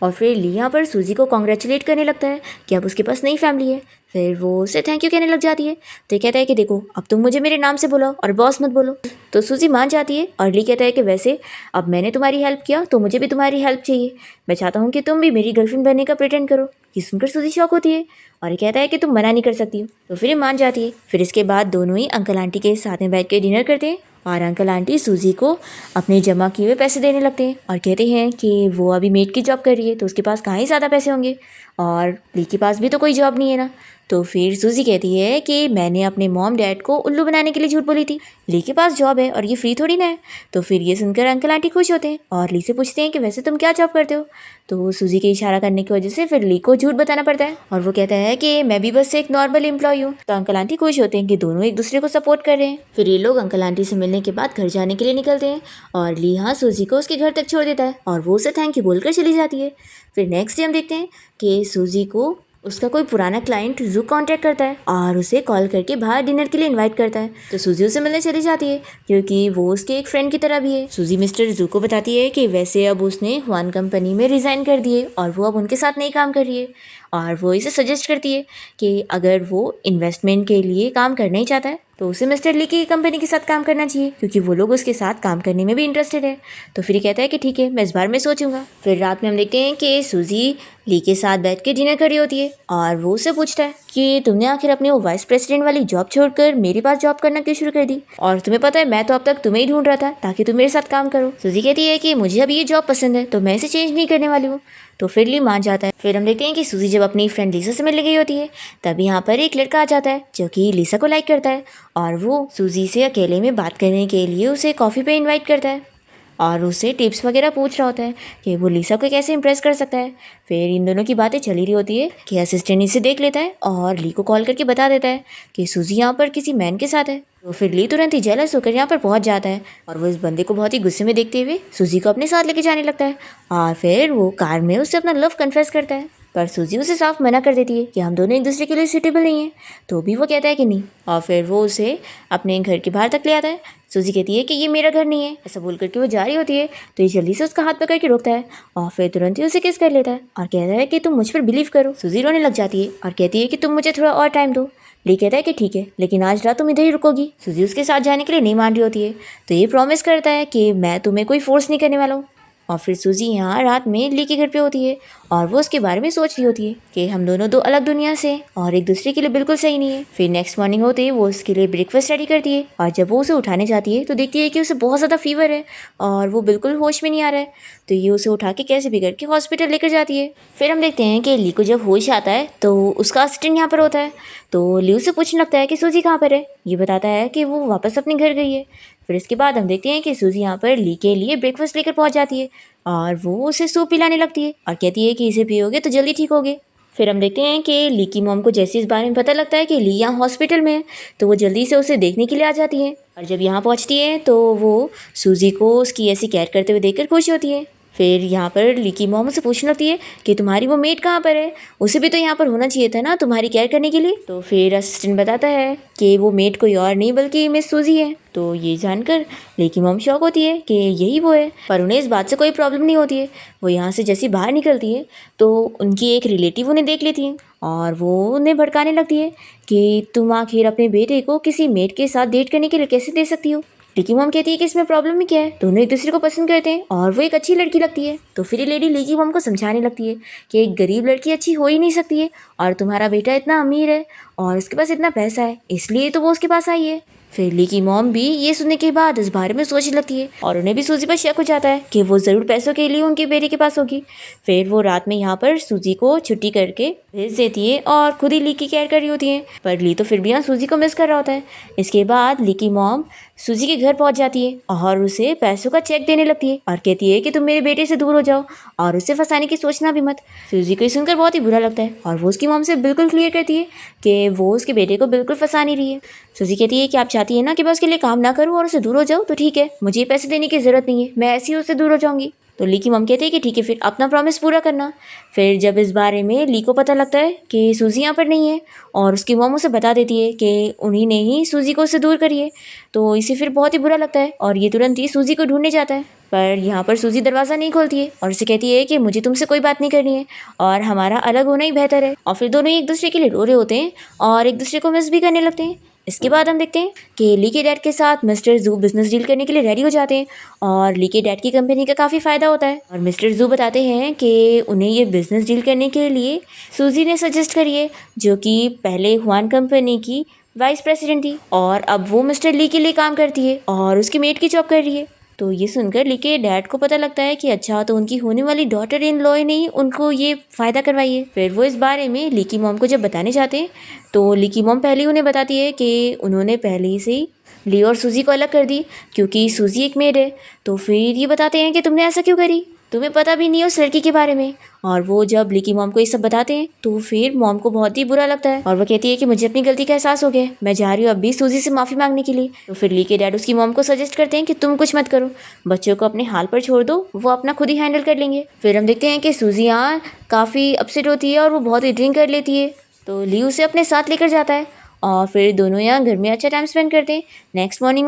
और फिर ली यहाँ पर सूजी को कॉन्ग्रेचुलेट करने लगता है कि अब उसके पास नई फैमिली है। फिर वो उसे थैंक यू कहने लग जाती है, तो ये कहता है कि देखो अब तुम मुझे मेरे नाम से बुलाओ और बॉस मत बोलो। तो सूजी मान जाती है और ली कहता है कि वैसे अब मैंने तुम्हारी हेल्प किया तो मुझे भी तुम्हारी हेल्प चाहिए, मैं चाहता हूँ कि तुम भी मेरी गर्लफ्रेंड बनने का प्रिटेंड करो। ये सुनकर सूजी शॉक होती है और ये कहता है कि तुम मना नहीं कर सकती हो, तो फिर ये मान जाती है। फिर इसके बाद दोनों ही अंकल आंटी के साथ में बैठ के डिनर करते हैं, और अंकल आंटी सूजी को अपने जमा किए हुए पैसे देने लगते हैं और कहते हैं कि वो अभी मेड की जॉब कर रही है तो उसके पास कहाँ ही ज़्यादा पैसे होंगे, और ली के पास भी तो कोई जॉब नहीं है ना। तो फिर सूजी कहती है कि मैंने अपने मॉम डैड को उल्लू बनाने के लिए झूठ बोली थी, ली के पास जॉब है और ये फ्री थोड़ी ना है। तो फिर ये सुनकर अंकल आंटी खुश होते हैं और ली से पूछते हैं कि वैसे तुम क्या जॉब करते हो। तो सूजी के इशारा करने की वजह से फिर ली को झूठ बताना पड़ता है और वो कहता है कि मैं भी बस एक नॉर्मल एम्प्लॉय हूँ। तो अंकल आंटी खुश होते हैं कि दोनों एक दूसरे को सपोर्ट कर रहे हैं। फिर ये लोग अंकल आंटी से मिलने के बाद घर जाने के लिए निकलते हैं और ली यहाँ सूजी को उसके घर तक छोड़ देता है और वो उसे थैंक यू बोलकर चली जाती है। फिर नेक्स्ट डे हम देखते हैं कि सूजी को उसका कोई पुराना क्लाइंट जू कांटेक्ट करता है और उसे कॉल करके बाहर डिनर के लिए इनवाइट करता है। तो सूजी उसे मिलने चली जाती है क्योंकि वो उसके एक फ्रेंड की तरह भी है। सूजी मिस्टर जू को बताती है कि वैसे अब उसने हुआन कंपनी में रिज़ाइन कर दिए और वो अब उनके साथ नहीं काम कर रही है, और वो इसे सजेस्ट करती है कि अगर वो इन्वेस्टमेंट के लिए काम करना ही चाहता है तो उसे मिस्टर ली की कंपनी के साथ काम करना चाहिए क्योंकि वो लोग उसके साथ काम करने में भी इंटरेस्टेड है। तो फिर कहता है कि ठीक है, मैं इस बार में सोचूंगा। फिर रात में हम देखते हैं कि सूजी ली के साथ बैठ के डिनर कर रही होती है और वो उससे पूछता है कि तुमने आखिर अपने वो वाइस प्रेसिडेंट वाली जॉब छोड़कर मेरे पास जॉब करना क्यों शुरू कर दी, और तुम्हें पता है मैं तो अब तक तुम्हें ही ढूंढ रहा था ताकि तुम मेरे साथ काम करो। सूजी कहती है कि मुझे अब ये जॉब पसंद है तो मैं इसे चेंज नहीं करने वाली हूँ। तो फिर ली मान जाता है। फिर हम देखते हैं कि सूजी जब अपनी फ्रेंड लीसा से मिलने गई होती है तब यहाँ पर एक लड़का आ जाता है जो कि लीसा को लाइक करता है और वो सूजी से अकेले में बात करने के लिए उसे कॉफ़ी पे इनवाइट करता है और उससे टिप्स वगैरह पूछ रहा होता है कि वो लीसा को कैसे इंप्रेस कर सकता है। फिर इन दोनों की बातें चली रही होती है कि असिस्टेंट इसे देख लेता है और ली को कॉल करके बता देता है कि सूजी यहाँ पर किसी मैन के साथ है। तो फिर ली तुरंत ही जेलस होकर यहाँ पर पहुँच जाता है और वो इस बंदे को बहुत ही गुस्से में देखते हुए सूजी को अपने साथ लेके जाने लगता है और फिर वो कार में उससे अपना लव कन्फेस करता है। पर सूजी उसे साफ मना कर देती है कि हम दोनों एक दूसरे के लिए सूटेबल नहीं हैं, तो भी वो कहता है कि नहीं, और फिर वो उसे अपने घर के बाहर तक ले आता है। सूजी कहती है कि ये मेरा घर नहीं है। ऐसा बोल करके वो जा रही होती है तो ये जल्दी से उसका हाथ पकड़ के रोकता है और फिर तुरंत ही उसे किस कर लेता है और कहता है कि तुम मुझ पर बिलीव करो। सूजी रोने लग जाती है और कहती है कि तुम मुझे थोड़ा और टाइम दो। ली कहता है कि ठीक है, लेकिन आज रात तुम इधर ही रुकोगी। सूजी उसके साथ जाने के लिए नहीं मान रही होती है तो ये प्रॉमिस करता है कि मैं तुम्हें कोई फोर्स नहीं करने वाला हूँ। और फिर सूजी यहाँ रात में ली के घर पे होती है और वो उसके बारे में सोच रही होती है कि हम दोनों दो अलग दुनिया से और एक दूसरे के लिए बिल्कुल सही नहीं है। फिर नेक्स्ट मॉर्निंग होते ही वो उसके लिए ब्रेकफास्ट रेडी करती है और जब वो उसे उठाने जाती है तो देखती है कि उसे बहुत ज़्यादा फीवर है और वो बिल्कुल होश में नहीं आ रहा है। तो ये उसे उठा के कैसे भी करके हॉस्पिटल लेकर जाती है। फिर हम देखते हैं कि ली को जब होश आता है तो उसका असिस्टेंट यहाँ पर होता है तो ली उसे पूछने लगता है कि सूजी कहाँ पर है। ये बताता है कि वो वापस अपने घर गई है। फिर इसके बाद हम देखते हैं कि सूजी यहाँ पर ली के लिए ब्रेकफास्ट लेकर पहुँच जाती है और वो उसे सूप पिलाने लगती है और कहती है कि इसे पियोगे तो जल्दी ठीक होगे। फिर हम देखते हैं कि ली की मॉम को जैसे इस बारे में पता लगता है कि ली यहाँ हॉस्पिटल में है तो वो जल्दी से उसे देखने के लिए आ जाती है और जब यहाँ पहुँचती है तो वो सूजी को उसकी ऐसी केयर करते हुए देखकर खुश होती है। फिर यहाँ पर ली की मॉम से पूछने लगती है कि तुम्हारी वो मेड कहाँ पर है, उसे भी तो यहाँ पर होना चाहिए था ना तुम्हारी केयर करने के लिए। तो फिर असिस्टेंट बताता है कि वो मेड कोई और नहीं बल्कि मिस सूजी है। तो ये जानकर ली की मॉम शॉक होती है कि यही वो है, पर उन्हें इस बात से कोई प्रॉब्लम नहीं होती है। वो यहाँ से जैसी बाहर निकलती है तो उनकी एक रिलेटिव उन्हें देख लेती है और वो उन्हें भड़काने लगती है कि तुम आखिर अपने बेटे को किसी मेड के साथ डेट करने के लिए कैसे दे सकती हो। ली की मॉम कहती है कि इसमें प्रॉब्लम ही क्या है, दोनों एक दूसरे को पसंद करते हैं और वो एक अच्छी लड़की लगती है। तो फिर ये लेडी ली की मॉम को समझाने लगती है कि एक गरीब लड़की अच्छी हो ही नहीं सकती है और तुम्हारा बेटा इतना अमीर है और उसके पास इतना पैसा है इसलिए तो वो उसके पास आई है। फिर ली की मॉम भी ये सुनने के बाद इस बारे में सोचने लगती है और उन्हें भी सूजी पर शक हो जाता है कि वो ज़रूर पैसों के लिए उनके बेटे के पास होगी। फिर वो रात में यहाँ पर सूजी को छुट्टी करके भेज देती है और खुद ही ली की केयर कर रही होती है, पर ली तो फिर भी यहाँ सूजी को मिस कर रहा होता है। इसके बाद ली की मॉम सूजी के घर पहुंच जाती है और उसे पैसों का चेक देने लगती है और कहती है कि तुम मेरे बेटे से दूर हो जाओ और उसे फंसाने की सोचना भी मत। सूजी को ये सुनकर बहुत ही बुरा लगता है और वो उसकी मॉम से बिल्कुल क्लियर करती है कि वो उसके बेटे को बिल्कुल फंसा नहीं रही है। सूजी कहती है कि आप चाहती है ना कि मैं उसके लिए काम ना करूँ और उसे दूर हो जाऊँ, तो ठीक है, मुझे पैसे देने की ज़रूरत नहीं है, मैं ऐसे ही उससे दूर हो जाऊँगी। तो ली की मम कहते हैं कि ठीक है, फिर अपना प्रॉमिस पूरा करना। फिर जब इस बारे में ली को पता लगता है कि सूजी यहाँ पर नहीं है और उसकी मम उसे बता देती है कि उन्हीं ने ही सूजी को उससे दूर करी है, तो इसे फिर बहुत ही बुरा लगता है और ये तुरंत ही सूजी को ढूंढने जाता है। पर यहाँ पर सूजी दरवाज़ा नहीं खोलती है और उसे कहती है कि मुझे तुमसे कोई बात नहीं करनी है और हमारा अलग होना ही बेहतर है। और फिर दोनों ही एक दूसरे के लिए रो रहे होते हैं और एक दूसरे को मिस भी करने लगते हैं। इसके बाद हम देखते हैं कि ली के डैड के साथ मिस्टर जू बिजनेस डील करने के लिए रेडी हो जाते हैं और ली के डैड की कंपनी का काफ़ी फ़ायदा होता है और मिस्टर जू बताते हैं कि उन्हें ये बिजनेस डील करने के लिए सूजी ने सजेस्ट करी है, जो कि पहले हुआन कंपनी की वाइस प्रेसिडेंट थी और अब वो मिस्टर ली के लिए काम करती है और उसकी मेड की जॉब कर रही है। तो ये सुनकर ली के डैड को पता लगता है कि अच्छा, तो उनकी होने वाली डॉटर इन लॉ ने ही उनको ये फ़ायदा करवाई है। फिर वो इस बारे में ली की मॉम को जब बताने जाते हैं तो ली की मॉम पहले उन्हें बताती है कि उन्होंने पहले से ही ली और सूजी को अलग कर दी क्योंकि सूजी एक मेड है। तो फिर ये बताते हैं कि तुमने ऐसा क्यों करी, तुम्हें पता भी नहीं है उस लड़की के बारे में। और वो जब ली की मॉम को ये सब बताते हैं तो फिर मॉम को बहुत ही बुरा लगता है और वो कहती है कि मुझे अपनी गलती का एहसास हो गया, मैं जा रही हूँ अभी सूजी से माफ़ी मांगने के लिए। तो फिर ली के डैड उसकी मॉम को सजेस्ट करते हैं कि तुम कुछ मत करो, बच्चों को अपने हाल पर छोड़ दो, वो अपना खुद ही हैंडल कर लेंगे। फिर हम देखते हैं कि सूजी यहाँ काफ़ी अपसेट होती है और वो बहुत ही ड्रिंक कर लेती है, तो ली उसे अपने साथ लेकर जाता है और फिर दोनों यहाँ घर में अच्छा टाइम स्पेंड करते हैं। नेक्स्ट मॉर्निंग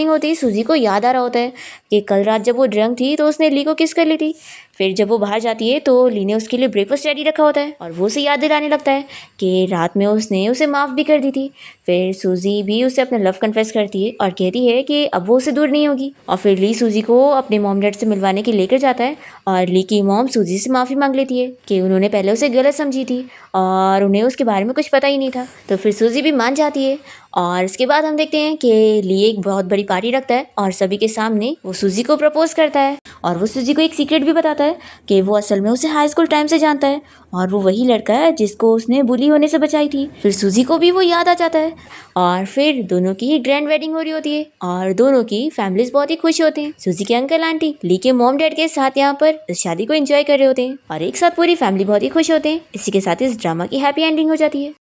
होती सूजी को याद आ रहा होता है कि कल रात जब वो ड्रंक थी तो उसने ली को किस कर ली थी। फिर जब वो बाहर जाती है तो ली ने उसके लिए ब्रेकफास्ट रेडी रखा होता है और वो उसे याद दिलाने लगता है कि रात में उसने उसे माफ़ भी कर दी थी। फिर सूजी भी उसे अपना लव कन्फेस करती है और कहती है कि अब वो उसे दूर नहीं होगी। और फिर ली सूजी को अपने मॉम डैड से मिलवाने के लेकर जाता है और ली की मॉम सूजी से माफ़ी मांग लेती है कि उन्होंने पहले उसे गलत समझी थी और उन्हें उसके बारे में कुछ पता ही नहीं था। तो फिर सूजी भी मान जाती है और इसके बाद हम देखते हैं कि ली एक बहुत बड़ी पार्टी रखता है और सभी के सामने वो सूजी को प्रपोज करता है और वो सूजी को एक सीक्रेट भी बताता है कि वो असल में उसे हाई स्कूल टाइम से जानता है और वो वही लड़का है जिसको उसने बुली होने से बचाई थी। फिर सूजी को भी वो याद आ जाता है और फिर दोनों की ग्रैंड वेडिंग हो रही होती है और दोनों की फैमिलीज बहुत ही खुश होते हैं। सूजी के अंकल आंटी ली के मॉम डैड के साथ यहाँ पर इस शादी को एंजॉय कर रहे होते हैं और एक साथ पूरी फैमिली बहुत ही खुश होते हैं। इसी के साथ इस ड्रामा की हैप्पी एंडिंग हो जाती है।